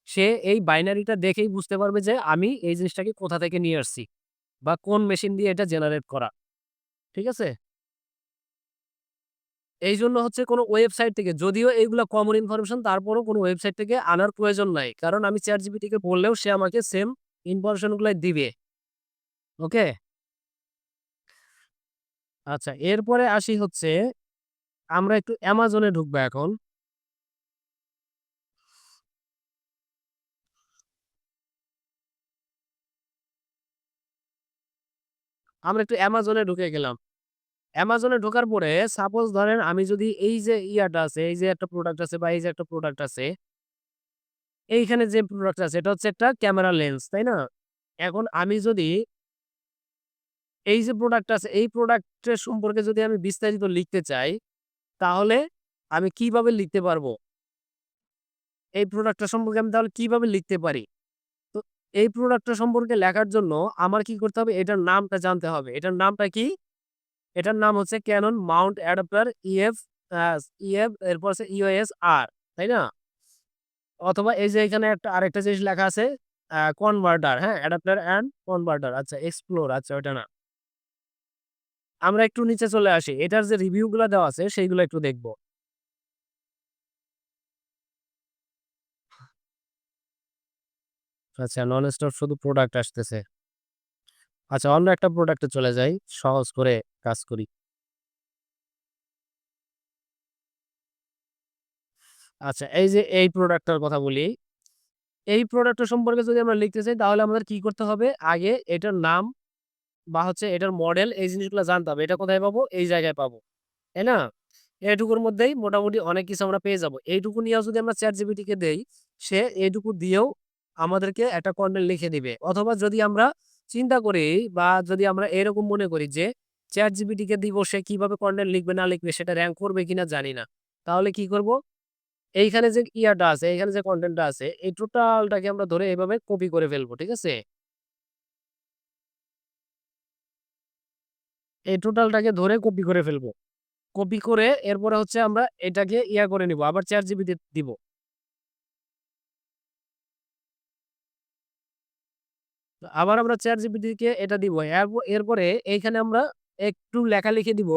সে এই বাইনারিটা দেখেই বুঝতে পারবে যে আমি এই জিনিসটাকে কোথা থেকে নিয়ে আসছি বা কোন মেশিন দিয়ে এটা জেনারেট করা। ঠিক আছে? এইজন্য হচ্ছে কোনো ওয়েবসাইট থেকে যদিও এগুলা কমন ইনফরমেশন তারপরও কোনো ওয়েবসাইট থেকে আনার প্রয়োজন নাই। কারণ আমি ChatGPT কে বললেও সে আমাকে সেম ইনফরমেশন গুলাই দিবে। ওকে? আচ্ছা, এরপরে আসি হচ্ছে আমরা একটু Amazon এ ঢুকবো এখন। আমরা একটু Amazon এ ঢুকে গেলাম। Amazon এ ঢোকার পরে সাপোজ ধরেন আমি যদি এই যে ইয়াটা আছে, এই যে একটা প্রোডাক্ট আছে বা এই যে একটা প্রোডাক্ট আছে, এইখানে যে প্রোডাক্ট আছে এটা হচ্ছে একটা ক্যামেরা লেন্স, তাই না? এখন আমি যদি এই যে প্রোডাক্ট আছে, এই প্রোডাক্টের সম্পর্কে যদি আমি বিস্তারিত লিখতে চাই, তাহলে আমি কিভাবে লিখতে পারবো? এই প্রোডাক্টটা সম্পর্কে আমি তাহলে কিভাবে লিখতে পারি? তো এই প্রোডাক্টটা সম্পর্কে লেখার জন্য আমার কি করতে হবে? এটার নামটা জানতে হবে। এটার নামটা কি? এটার নাম হচ্ছে Canon Mount Adapter EF এরপর হচ্ছে EOS R, তাই না? অথবা এই যে এখানে আরেকটা জিনিস লেখা আছে কনভার্টার, হ্যাঁ? Adapter and converter. আচ্ছা, এক্সপ্লোর, আচ্ছা ওইটা না। আমরা একটু নিচে চলে আসি। এটার যে রিভিউ গুলা দেওয়া আছে সেইগুলো একটু দেখব। আচ্ছা, নন স্টপ শুধু প্রোডাক্ট আসতেছে। আচ্ছা, অন্য একটা প্রোডাক্টে চলে যাই। সহজ করে কাজ করি। আচ্ছা, এই যে এই প্রোডাক্টটার কথা বলি। এই প্রোডাক্টটা সম্পর্কে যদি আমরা লিখতে চাই তাহলে আমাদের কি করতে হবে? আগে এটার নাম বা হচ্ছে এটার মডেল এই জিনিসগুলো জানতে হবে। এটা কোথায় পাবো? এই জায়গায় পাবো। তাই না? এটুকুর মধ্যেই মোটামুটি অনেক কিছু আমরা পেয়ে যাবো। এইটুকু নিয়েও যদি আমরা ChatGPT কে দেই, সে এইটুকু দিয়েও আমাদেরকে একটা কনটেন্ট লিখে দিবে। অথবা যদি আমরা চিন্তা করি বা যদি আমরা এরকম মনে করি যে ChatGPT কে দিব সে কিভাবে কনটেন্ট লিখবে না লিখবে সেটা র‍্যাংক করবে কিনা জানি না। তাহলে কি করব? এইখানে যে ইয়াটা আছে, এইখানে যে কনটেন্টটা আছে এই টোটালটাকে আমরা ধরে এভাবে কপি করে ফেলবো। ঠিক আছে? এই টোটালটাকে ধরে কপি করে ফেলবো। কপি করে এরপরে হচ্ছে আমরা এটাকে করে নিব। আবার ChatGPT দিব। তো আবার আমরা ChatGPT কে এটা দিব। এরপরে এইখানে আমরা একটু লেখা লিখে দিব।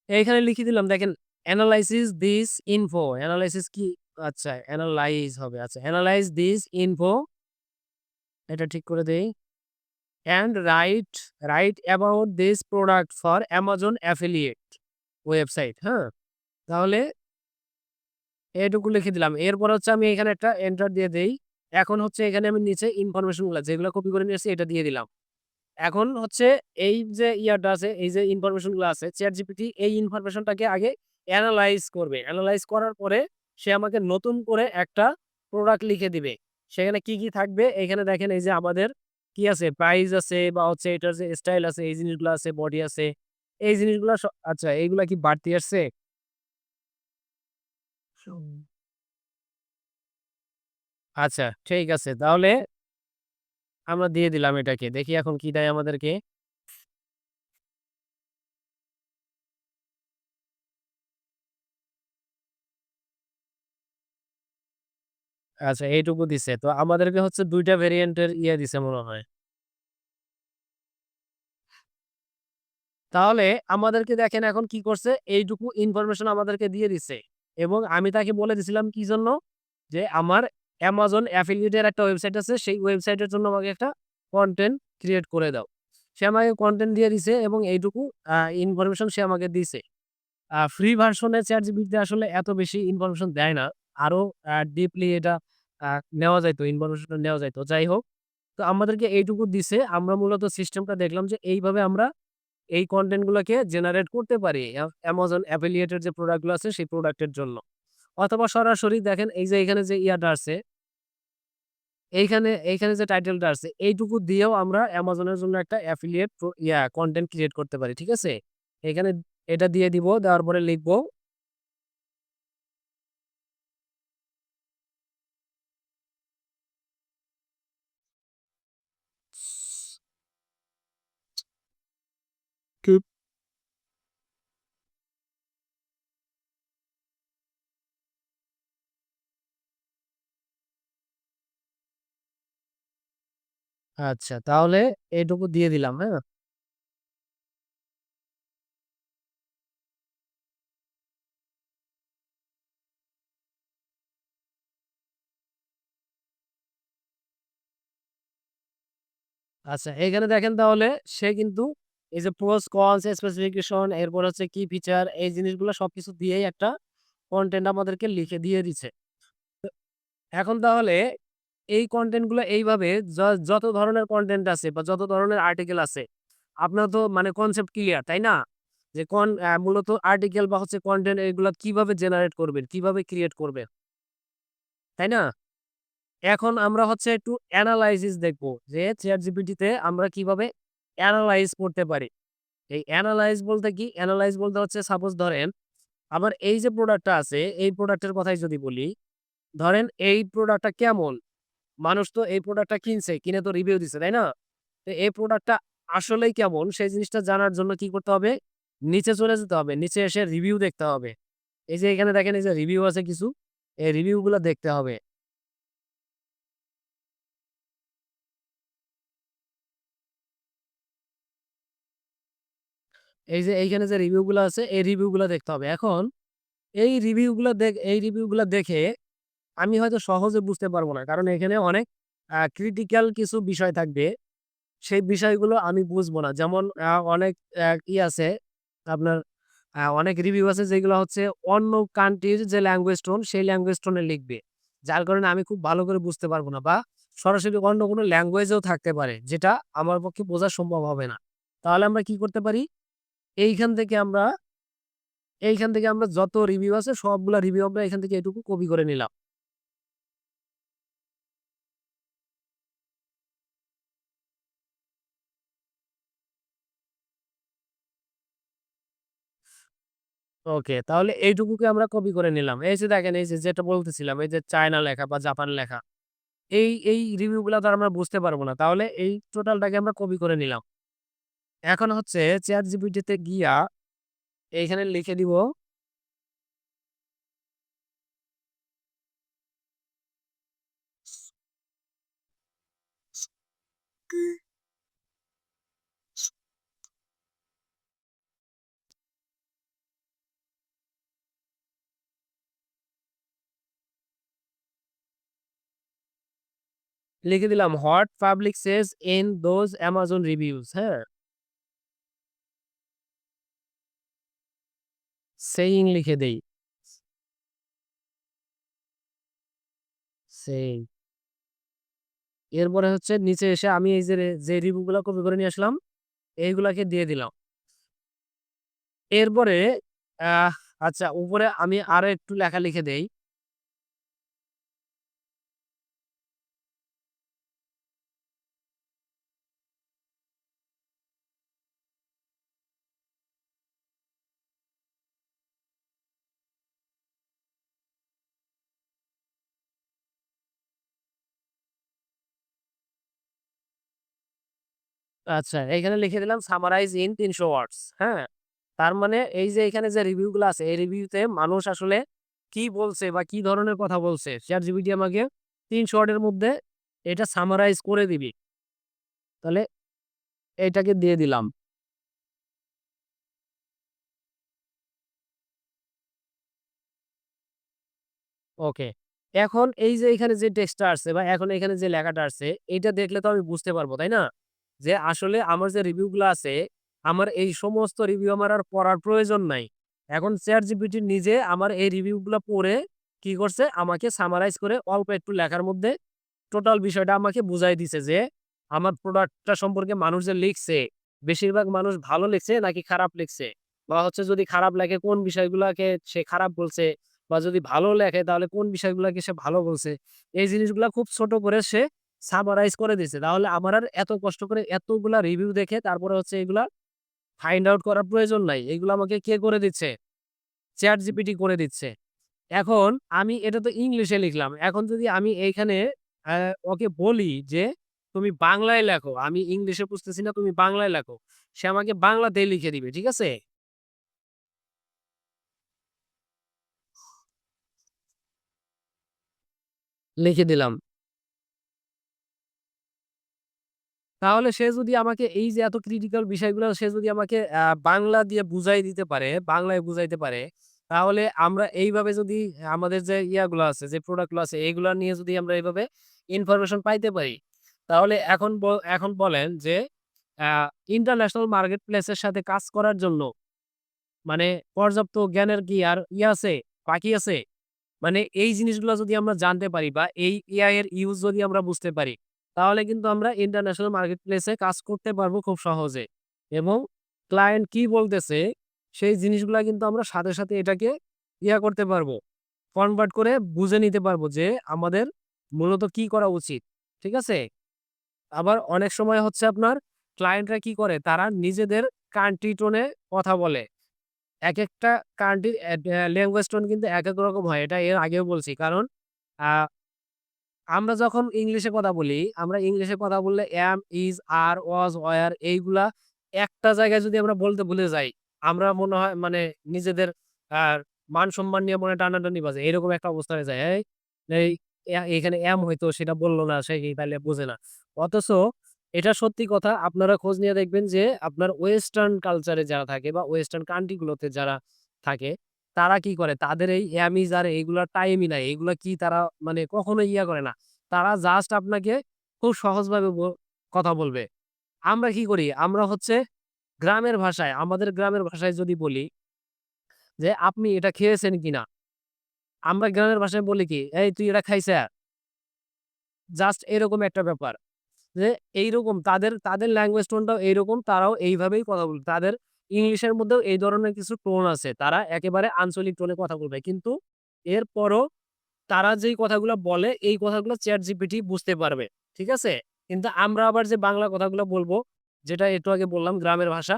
এইখানে লিখে দিলাম দেখেন এনালাইসিস দিস ইনফো। এনালাইসিস কি? আচ্ছা, এনালাইজ হবে। আচ্ছা, এনালাইজ দিস ইনফো এটা ঠিক করে দেই। And right about this product for Amazon affiliate website, হ্যাঁ? তাহলে এটুকু লিখে দিলাম। এরপর হচ্ছে আমি এখানে একটা এন্টার দিয়ে দেই। এখন হচ্ছে এখানে আমি নিচে ইনফরমেশন গুলা যেগুলো কপি করে নিয়ে আসছি এটা দিয়ে দিলাম। এখন হচ্ছে এই যে ইয়াটা আছে, এই যে ইনফরমেশন গুলো আছে, ChatGPT এই ইনফরমেশনটাকে আগে এনালাইজ করবে। এনালাইজ করার পরে সে আমাকে নতুন করে একটা প্রোডাক্ট লিখে দিবে। সেখানে কি, কি থাকবে? এখানে দেখেন এই যে আমাদের কি আছে? প্রাইস আছে বা হচ্ছে এটার যে স্টাইল আছে, এই জিনিসগুলো আছে, বডি আছে। এই জিনিসগুলা আচ্ছা এইগুলা কি বাড়তি আসছে? হুম। আচ্ছা ঠিক আছে। তাহলে আমরা দিয়ে দিলাম এটাকে। দেখি এখন কি দেয় আমাদেরকে। আচ্ছা এইটুকু দিছে। তো আমাদেরকে হচ্ছে ২ টা ভেরিয়েন্টের ইয়ে দিছে মনে হয়। তাহলে আমাদেরকে দেখেন এখন কি করছে, এইটুকু ইনফরমেশন আমাদেরকে দিয়ে দিছে। এবং আমি তাকে বলে দিছিলাম কি জন্য? যে আমার Amazon অ্যাফিলিয়েট এর একটা ওয়েবসাইট আছে। সেই ওয়েবসাইটের জন্য আমাকে একটা কনটেন্ট ক্রিয়েট করে দাও। সে আমাকে কনটেন্ট দিয়ে দিছে এবং এইটুকু ইনফরমেশন সে আমাকে দিছে। ফ্রি ভার্শন এ ChatGPT তে আসলে এত বেশি ইনফরমেশন দেয় না। আরো ডিপলি এটা আ নেওয়া যাইতো, ইনফরমেশনটা নেওয়া যাইতো। যাই হোক, তো আমাদেরকে এইটুকু দিছে। আমরা মূলত সিস্টেমটা দেখলাম যে এইভাবে আমরা এই কনটেন্ট গুলাকে জেনারেট করতে পারি। Amazon অ্যাফিলিয়েট এর যে প্রোডাক্ট গুলো আছে সেই প্রোডাক্ট এর জন্য। অথবা সরাসরি দেখেন এই যে এখানে যে ইয়াটা আছে, এইখানে যে টাইটেলটা আছে, এইটুকু দিয়েও আমরা Amazon এর জন্য একটা অ্যাফিলিয়েট কনটেন্ট ক্রিয়েট করতে পারি। ঠিক আছে? এখানে এটা দিয়ে দিব। দেওয়ার পরে লিখব Good. আচ্ছা তাহলে এইটুকু দিয়ে দিলাম, হ্যাঁ? আচ্ছা এখানে দেখেন তাহলে সে কিন্তু এই যে প্রোস, কনস, স্পেসিফিকেশন এরপর হচ্ছে কি ফিচার এই জিনিসগুলো সবকিছু দিয়েই একটা কনটেন্ট আমাদেরকে লিখে দিয়ে দিছে। এখন তাহলে এই কনটেন্ট গুলো এইভাবে যত ধরনের কনটেন্ট আছে বা যত ধরনের আর্টিকেল আছে, আপনার তো মানে কনসেপ্ট ক্লিয়ার, তাই না? যে মূলত আর্টিকেল বা হচ্ছে কনটেন্ট এগুলা কিভাবে জেনারেট করবেন, কিভাবে ক্রিয়েট করবেন, তাই না? এখন আমরা হচ্ছে একটু এনালাইসিস দেখব যে ChatGPT তে আমরা কিভাবে এনালাইজ করতে পারি। এই এনালাইজ বলতে কি? এনালাইজ বলতে হচ্ছে সাপোজ ধরেন আমার এই যে প্রোডাক্টটা আছে, এই প্রোডাক্টের কথাই যদি বলি, ধরেন এই প্রোডাক্টটা কেমন? মানুষ তো এই প্রোডাক্টটা কিনছে, কিনে তো রিভিউ দিছে, তাই না? তো এই প্রোডাক্টটা আসলেই কেমন সেই জিনিসটা জানার জন্য কি করতে হবে? নিচে চলে যেতে হবে। নিচে এসে রিভিউ দেখতে হবে। এই যে এখানে দেখেন এই যে রিভিউ আছে কিছু, এই রিভিউ গুলা দেখতে হবে। এই যে এইখানে যে রিভিউ গুলা আছে, এই রিভিউ গুলা দেখতে হবে। এখন এই রিভিউ গুলা দেখে আমি হয়তো সহজে বুঝতে পারব না। কারণ এখানে অনেক ক্রিটিক্যাল কিছু বিষয় থাকবে। সেই বিষয়গুলো আমি বুঝবো না। যেমন অনেক আছে আপনার অনেক রিভিউ আছে যেগুলো হচ্ছে অন্য কান্ট্রির যে ল্যাঙ্গুয়েজ টোন সেই ল্যাঙ্গুয়েজ টোনে লিখবে। যার কারণে আমি খুব ভালো করে বুঝতে পারব না বা সরাসরি অন্য কোনো ল্যাঙ্গুয়েজেও থাকতে পারে যেটা আমার পক্ষে বোঝা সম্ভব হবে না। তাহলে আমরা কি করতে পারি? এইখান থেকে আমরা এইখান থেকে আমরা যত রিভিউ আছে সবগুলা রিভিউ আমরা এখান থেকে এটুকু কপি করে নিলাম। ওকে, তাহলে এইটুকুকে আমরা কপি করে নিলাম। এই যে দেখেন এই যে যেটা বলতেছিলাম এই যে চায়না লেখা বা জাপান লেখা। এই রিভিউ গুলা তো আর আমরা বুঝতে পারবো না। তাহলে এই টোটালটাকে আমরা কপি করে নিলাম। এখন হচ্ছে ChatGPT তে গিয়া এইখানে লিখে দিব লিখে দিলাম what public Sage in those Amazon reviews, হ্যাঁ? সেইং লিখে দেই। সেইং। এরপরে হচ্ছে নিচে এসে আমি এই যে রিভিউ গুলা কপি করে নিয়ে আসলাম, এইগুলাকে দিয়ে দিলাম। এরপরে আহ আচ্ছা উপরে আমি আরো একটু লেখা লিখে দেই। আচ্ছা এইখানে লিখে দিলাম সামারাইজ ইন ৩০০ ওয়ার্ডস, হ্যাঁ? তার মানে এই যে এখানে যে রিভিউ গুলো আছে এই রিভিউতে মানুষ আসলে কি বলছে বা কি ধরনের কথা বলছে ChatGPT আমাকে ৩০০ ওয়ার্ডের মধ্যে এটা সামারাইজ করে দিবি। তাহলে এইটাকে দিয়ে দিলাম। ওকে। এখন এই যে এখানে যে টেক্সটটা আসছে বা এখন এখানে যে লেখাটা আসছে, এইটা দেখলে তো আমি বুঝতে পারবো, তাই না? যে আসলে আমার যে রিভিউ গুলা আছে, আমার এই সমস্ত রিভিউ আমার আর পড়ার প্রয়োজন নাই। এখন ChatGPT নিজে আমার এই রিভিউ গুলা পড়ে কি করছে? আমাকে সামারাইজ করে অল্প একটু লেখার মধ্যে টোটাল বিষয়টা আমাকে বুঝাই দিছে যে, আমার প্রোডাক্টটা সম্পর্কে মানুষ যে লিখছে, বেশিরভাগ মানুষ ভালো লিখছে নাকি খারাপ লিখছে? বা হচ্ছে যদি খারাপ লেখে কোন বিষয়গুলাকে সে খারাপ বলছে? বা যদি ভালো লেখে তাহলে কোন বিষয়গুলাকে সে ভালো বলছে? এই জিনিসগুলা খুব ছোট করে সে সামারাইজ করে দিছে। তাহলে আমার আর এত কষ্ট করে এতগুলা রিভিউ দেখে তারপরে হচ্ছে এগুলা ফাইন্ড আউট করার প্রয়োজন নাই। এগুলো আমাকে কে করে দিচ্ছে? ChatGPT করে দিচ্ছে। এখন আমি এটা তো ইংলিশে লিখলাম। এখন যদি আমি এইখানে অ্যা ওকে বলি যে, "তুমি বাংলায় লেখো। আমি ইংলিশে বুঝতেছি না, তুমি বাংলায় লেখো।" সে আমাকে বাংলাতেই লিখে দিবে। ঠিক আছে? লিখে দিলাম। তাহলে সে যদি আমাকে এই যে এত ক্রিটিক্যাল বিষয়গুলো সে যদি আমাকে বাংলা দিয়ে বুঝাই দিতে পারে, বাংলায় বুঝাইতে পারে, তাহলে আমরা এইভাবে যদি আমাদের যে ইয়াগুলো আছে, যে প্রোডাক্ট গুলো আছে, এগুলা নিয়ে যদি আমরা এভাবে ইনফরমেশন পাইতে পারি, তাহলে এখন বলেন যে আ ইন্টারন্যাশনাল মার্কেট প্লেস এর সাথে কাজ করার জন্য মানে পর্যাপ্ত জ্ঞানের কি আর আছে? বাকি আছে? মানে এই জিনিসগুলা যদি আমরা জানতে পারি বা এই এআই এর ইউজ যদি আমরা বুঝতে পারি, তাহলে কিন্তু আমরা ইন্টারন্যাশনাল মার্কেট প্লেস এ কাজ করতে পারবো খুব সহজে। এবং ক্লায়েন্ট কি বলতেছে, সেই জিনিসগুলা কিন্তু আমরা সাথে, সাথে এটাকে করতে পারবো। কনভার্ট করে বুঝে নিতে পারবো যে আমাদের মূলত কি করা উচিত। ঠিক আছে? আবার অনেক সময় হচ্ছে আপনার ক্লায়েন্টরা কি করে, তারা নিজেদের কান্ট্রি টোনে কথা বলে। একেকটা কান্ট্রির ল্যাঙ্গুয়েজ টোন কিন্তু একেক রকম হয়। এটা এর আগেও বলছি। কারণ আ আমরা যখন ইংলিশে কথা বলি, আমরা ইংলিশে কথা বললে am, is, are, was, were এইগুলা একটা জায়গায় যদি আমরা বলতে ভুলে যাই, আমরা মনে হয় মানে নিজেদের আ মান-সম্মান নিয়ে মনে হয় টানাটানি বাজে। এরকম একটা অবস্থা হয়ে যায়। এই এখানে am হইতো সেটা বলল না, সে তাইলে বোঝে না। অথচ এটা সত্যি কথা আপনারা খোঁজ নিয়ে দেখবেন যে আপনার ওয়েস্টার্ন কালচারে যারা থাকে বা ওয়েস্টার্ন কান্ট্রি গুলোতে যারা থাকে তারা কি করে? তাদের এই অ্যামিজ আর এগুলার টাইমই নাই। এগুলা কি তারা মানে কখনোই করে না। তারা জাস্ট আপনাকে খুব সহজভাবে কথা বলবে। আমরা কি করি? আমরা হচ্ছে গ্রামের ভাষায়, আমাদের গ্রামের ভাষায় যদি বলি যে, "আপনি এটা খেয়েছেন কিনা?" আমরা গ্রামের ভাষায় বলি কি? "এই তুই এটা খাইছা?" জাস্ট এরকম একটা ব্যাপার। যে এইরকম তাদের ল্যাঙ্গুয়েজ টোনটাও এইরকম। তারাও এইভাবেই কথা বলবে। তাদের ইংলিশের মধ্যেও এই ধরনের কিছু টোন আছে। তারা একেবারে আঞ্চলিক টোনে কথা বলবে। কিন্তু এরপরও তারা যেই কথাগুলা বলে, এই কথাগুলো ChatGPT বুঝতে পারবে। ঠিক আছে? কিন্তু আমরা আবার যে বাংলা কথাগুলো বলবো, যেটা একটু আগে বললাম গ্রামের ভাষা,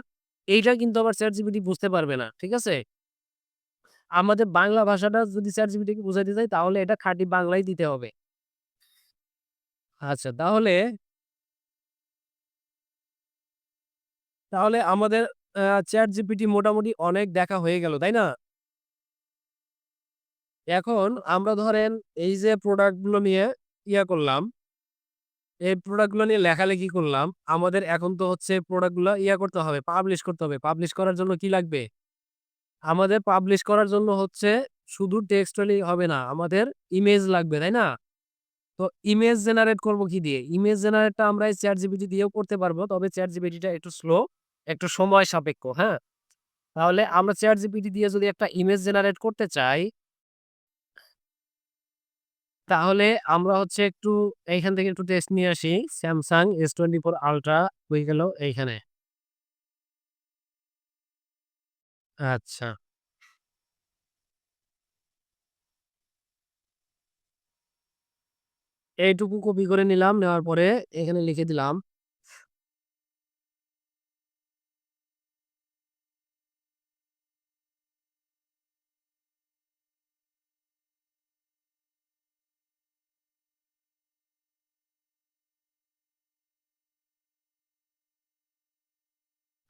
এইটা কিন্তু আবার ChatGPT বুঝতে পারবে না। ঠিক আছে? আমাদের বাংলা ভাষাটা যদি ChatGPT কে বুঝাইতে চাই, তাহলে এটা খাঁটি বাংলাই দিতে হবে। আচ্ছা, তাহলে আমাদের ChatGPT মোটামুটি অনেক দেখা হয়ে গেল, তাই না? এখন আমরা ধরেন এই যে প্রোডাক্ট গুলো নিয়ে করলাম, এই প্রোডাক্ট গুলো নিয়ে লেখালেখি করলাম। আমাদের এখন তো হচ্ছে প্রোডাক্ট গুলা করতে হবে, পাবলিশ করতে হবে। পাবলিশ করার জন্য কি লাগবে? আমাদের পাবলিশ করার জন্য হচ্ছে শুধু টেক্সট হলেই হবে না। আমাদের ইমেজ লাগবে, তাই না? তো ইমেজ জেনারেট করব কি দিয়ে? ইমেজ জেনারেটটা আমরা এই ChatGPT দিয়েও করতে পারবো। তবে ChatGPT টা একটু স্লো, একটু সময় সাপেক্ষ, হ্যাঁ? তাহলে আমরা ChatGPT দিয়ে যদি একটা ইমেজ জেনারেট করতে চাই তাহলে আমরা হচ্ছে একটু এইখান থেকে একটু টেস্ট নিয়ে আসি। Samsung S24 Ultra হয়ে গেল এইখানে। আচ্ছা। এইটুকু কপি করে নিলাম। নেওয়ার পরে এখানে লিখে দিলাম।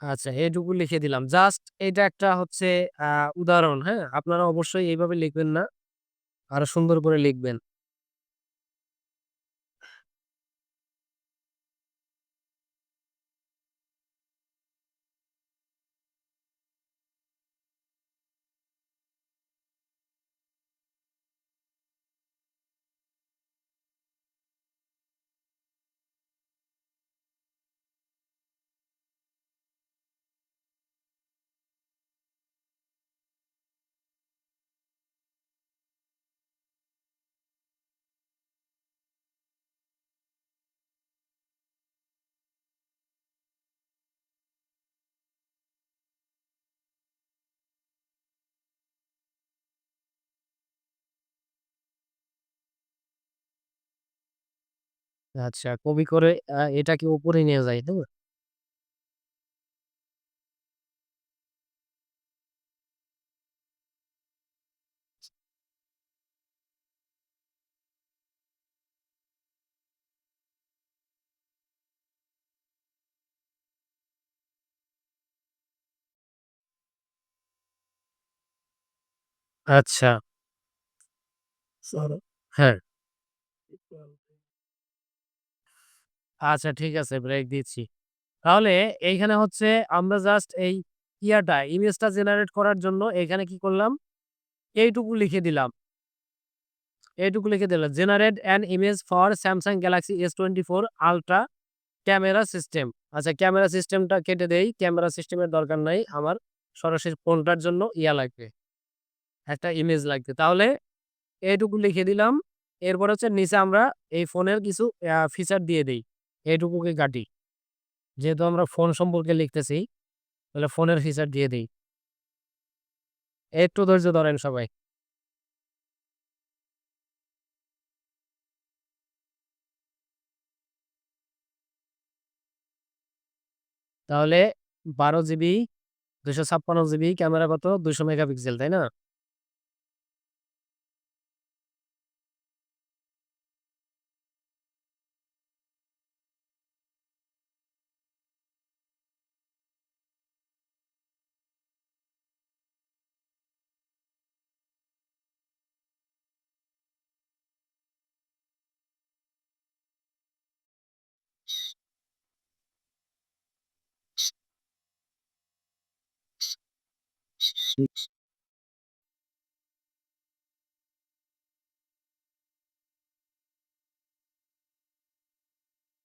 আচ্ছা, এটুকু লিখে দিলাম। জাস্ট এটা একটা হচ্ছে আ উদাহরণ, হ্যাঁ? আপনারা অবশ্যই এইভাবে লিখবেন না। আরো সুন্দর করে লিখবেন। আচ্ছা, কপি করে এটাকে উপরে নিয়ে যাই, তাই না? আচ্ছা। হ্যাঁ। আচ্ছা, ঠিক আছে, ব্রেক দিচ্ছি। তাহলে এইখানে হচ্ছে আমরা জাস্ট এই ইমেজটা জেনারেট করার জন্য এখানে কি করলাম? এইটুকু লিখে দিলাম। এইটুকু লিখে দিলাম। Generate an image for Samsung Galaxy S24 Ultra camera system. আচ্ছা, ক্যামেরা সিস্টেমটা কেটে দেই। ক্যামেরা সিস্টেমের দরকার নাই। আমার সরাসরি ফোনটার জন্য লাগবে। একটা ইমেজ লাগবে। তাহলে এইটুকু লিখে দিলাম। এরপর হচ্ছে নিচে আমরা এই ফোনের কিছু ফিচার দিয়ে দেই। এইটুকুকে কাটি। যেহেতু আমরা ফোন সম্পর্কে লিখতেছি, তাহলে ফোনের ফিচার দিয়ে দেই। একটু ধৈর্য ধরেন সবাই। তাহলে ১২ জিবি, ২৫৬ জিবি ক্যামেরা কত? ২০০ মেগাপিক্সেল, তাই না?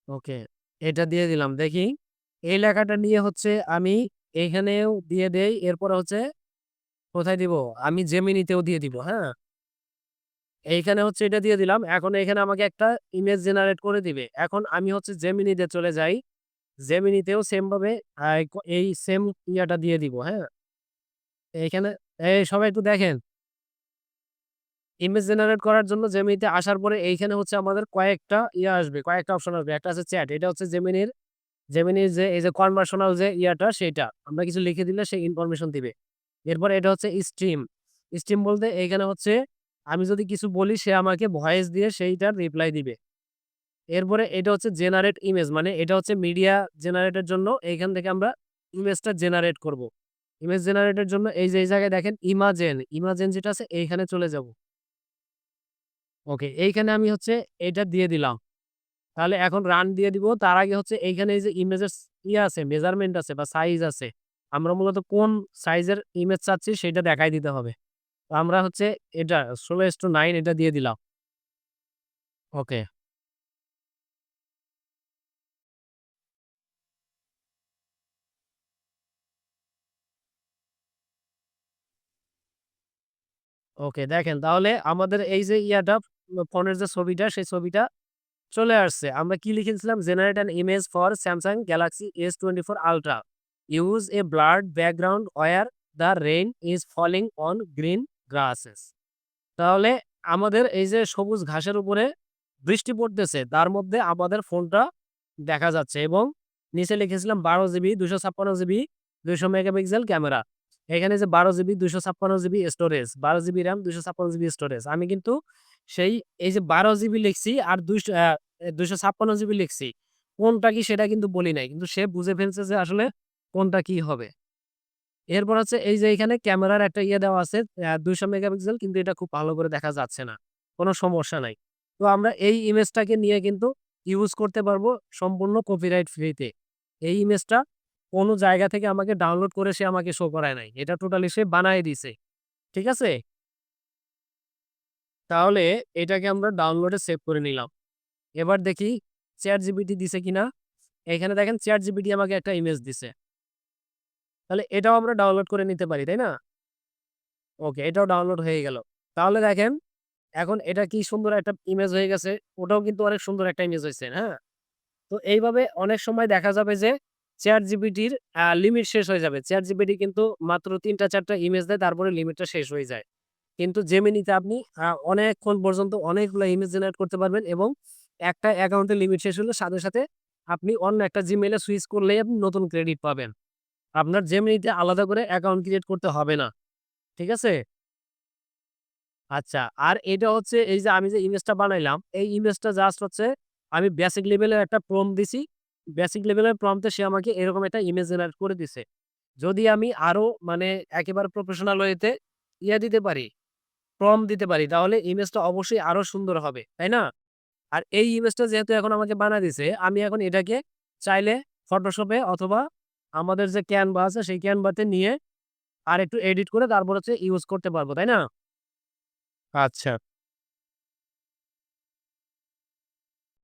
ওকে। এটা দিয়ে দিলাম। দেখি এই লেখাটা নিয়ে হচ্ছে আমি এইখানেও দিয়ে দেই। এরপরে হচ্ছে কোথায় দিব? আমি জেমিনিতেও দিয়ে দিব, হ্যাঁ? এইখানে হচ্ছে এটা দিয়ে দিলাম। এখন এখানে আমাকে একটা ইমেজ জেনারেট করে দিবে। এখন আমি হচ্ছে জেমিনিতে চলে যাই। জেমিনিতেও সেম ভাবে এই সেম দিয়ে দিব, হ্যাঁ? এইখানে এই সবাই একটু দেখেন। ইমেজ জেনারেট করার জন্য জেমিনিতে আসার পরে এইখানে হচ্ছে আমাদের কয়েকটা আসবে, কয়েকটা অপশন আসবে। একটা আছে চ্যাট। এটা হচ্ছে জেমিনির যে এই যে কনভার্সনাল যে সেইটা। আমরা কিছু লিখে দিলে সে ইনফরমেশন দিবে। এরপরে এটা হচ্ছে স্ট্রিম। স্ট্রিম বলতে এইখানে হচ্ছে আমি যদি কিছু বলি সে আমাকে ভয়েস দিয়ে সেইটার রিপ্লাই দিবে। এরপরে এটা হচ্ছে জেনারেট ইমেজ মানে এটা হচ্ছে মিডিয়া জেনারেটের জন্য এইখান থেকে আমরা ইমেজটা জেনারেট করব। ইমেজ জেনারেটের জন্য এই যে এই জায়গায় দেখেন ইমাজেন যেটা আছে এইখানে চলে যাব। ওকে, এইখানে আমি হচ্ছে এটা দিয়ে দিলাম। তাহলে এখন রান দিয়ে দিব। তার আগে হচ্ছে এইখানে এই যে ইমেজের আছে, মেজারমেন্ট আছে বা সাইজ আছে। আমরা মূলত কোন সাইজের ইমেজ চাচ্ছি সেটা দেখাই দিতে হবে। তো আমরা হচ্ছে এটা 16:9 এটা দিয়ে দিলাম। ওকে, ওকে, দেখেন তাহলে আমাদের এই যে ফোনের যে ছবিটা সেই ছবিটা চলে আসছে। আমরা কি লিখেছিলাম? Generate an image for Samsung Galaxy S24 ultra. Use a blurred background where the rain is falling on green grasses. তাহলে আমাদের এই যে সবুজ ঘাসের উপরে বৃষ্টি পড়তেছে তার মধ্যে আমাদের ফোনটা দেখা যাচ্ছে এবং নিচে লিখেছিলাম 12 জিবি 256 জিবি 200 মেগাপিক্সেল ক্যামেরা। এখানে যে 12 GB 256 GB storage, 12 GB RAM 256 GB storage. আমি কিন্তু সেই এই যে 12 জিবি লিখছি আর 256 জিবি লিখছি। কোনটা কি সেটা কিন্তু বলি নাই। কিন্তু সে বুঝে ফেলছে যে আসলে কোনটা কি হবে। এরপর হচ্ছে এই যে এখানে ক্যামেরার একটা ইয়ে দেওয়া আছে ২০০ মেগাপিক্সেল কিন্তু এটা খুব ভালো করে দেখা যাচ্ছে না। কোনো সমস্যা নাই। তো আমরা এই ইমেজটাকে নিয়ে কিন্তু ইউজ করতে পারবো সম্পূর্ণ কপিরাইট ফ্রিতে। এই ইমেজটা কোনো জায়গা থেকে আমাকে ডাউনলোড করে সে আমাকে শো করায় নাই। এটা টোটালি সে বানায় দিছে। ঠিক আছে? তাহলে এটাকে আমরা ডাউনলোডে সেভ করে নিলাম। এবার দেখি ChatGPT দিছে কিনা? এখানে দেখেন ChatGPT আমাকে একটা ইমেজ দিছে। তাহলে এটাও আমরা ডাউনলোড করে নিতে পারি, তাই না? ওকে, এটাও ডাউনলোড হয়ে গেল। তাহলে দেখেন এখন এটা কি সুন্দর একটা ইমেজ হয়ে গেছে। ওটাও কিন্তু অনেক সুন্দর একটা ইমেজ হইছে, হ্যাঁ? তো এইভাবে অনেক সময় দেখা যাবে যে ChatGPT-র লিমিট শেষ হয়ে যাবে। ChatGPT কিন্তু মাত্র ৩ টা ৪ টা ইমেজ দেয় তারপরে লিমিটটা শেষ হয়ে যায়। কিন্তু Gemini-তে আপনি অনেকক্ষণ পর্যন্ত অনেকগুলা ইমেজ জেনারেট করতে পারবেন এবং একটা অ্যাকাউন্টের লিমিট শেষ হলে সাথে, সাথে আপনি অন্য একটা Gmail এ সুইচ করলেই আপনি নতুন ক্রেডিট পাবেন। আপনার Gemini-তে আলাদা করে অ্যাকাউন্ট ক্রিয়েট করতে হবে না। ঠিক আছে? আচ্ছা, আর এটা হচ্ছে এই যে আমি যে ইমেজটা বানাইলাম, এই ইমেজটা জাস্ট হচ্ছে আমি বেসিক লেভেলের একটা প্রম্পট দিছি। বেসিক লেভেলের প্রম্পটে সে আমাকে এরকম একটা ইমেজ জেনারেট করে দিছে। যদি আমি আরো মানে একেবারে প্রফেশনাল ওয়েতে দিতে পারি, প্রম্পট দিতে পারি তাহলে ইমেজটা অবশ্যই আরো সুন্দর হবে। তাই না? আর এই ইমেজটা যেহেতু এখন আমাকে বানায় দিছে, আমি এখন এটাকে চাইলে Photoshop এ অথবা আমাদের যে Canva আছে সেই Canva তে নিয়ে আরেকটু এডিট করে তারপর হচ্ছে ইউজ করতে পারবো। তাই না? আচ্ছা।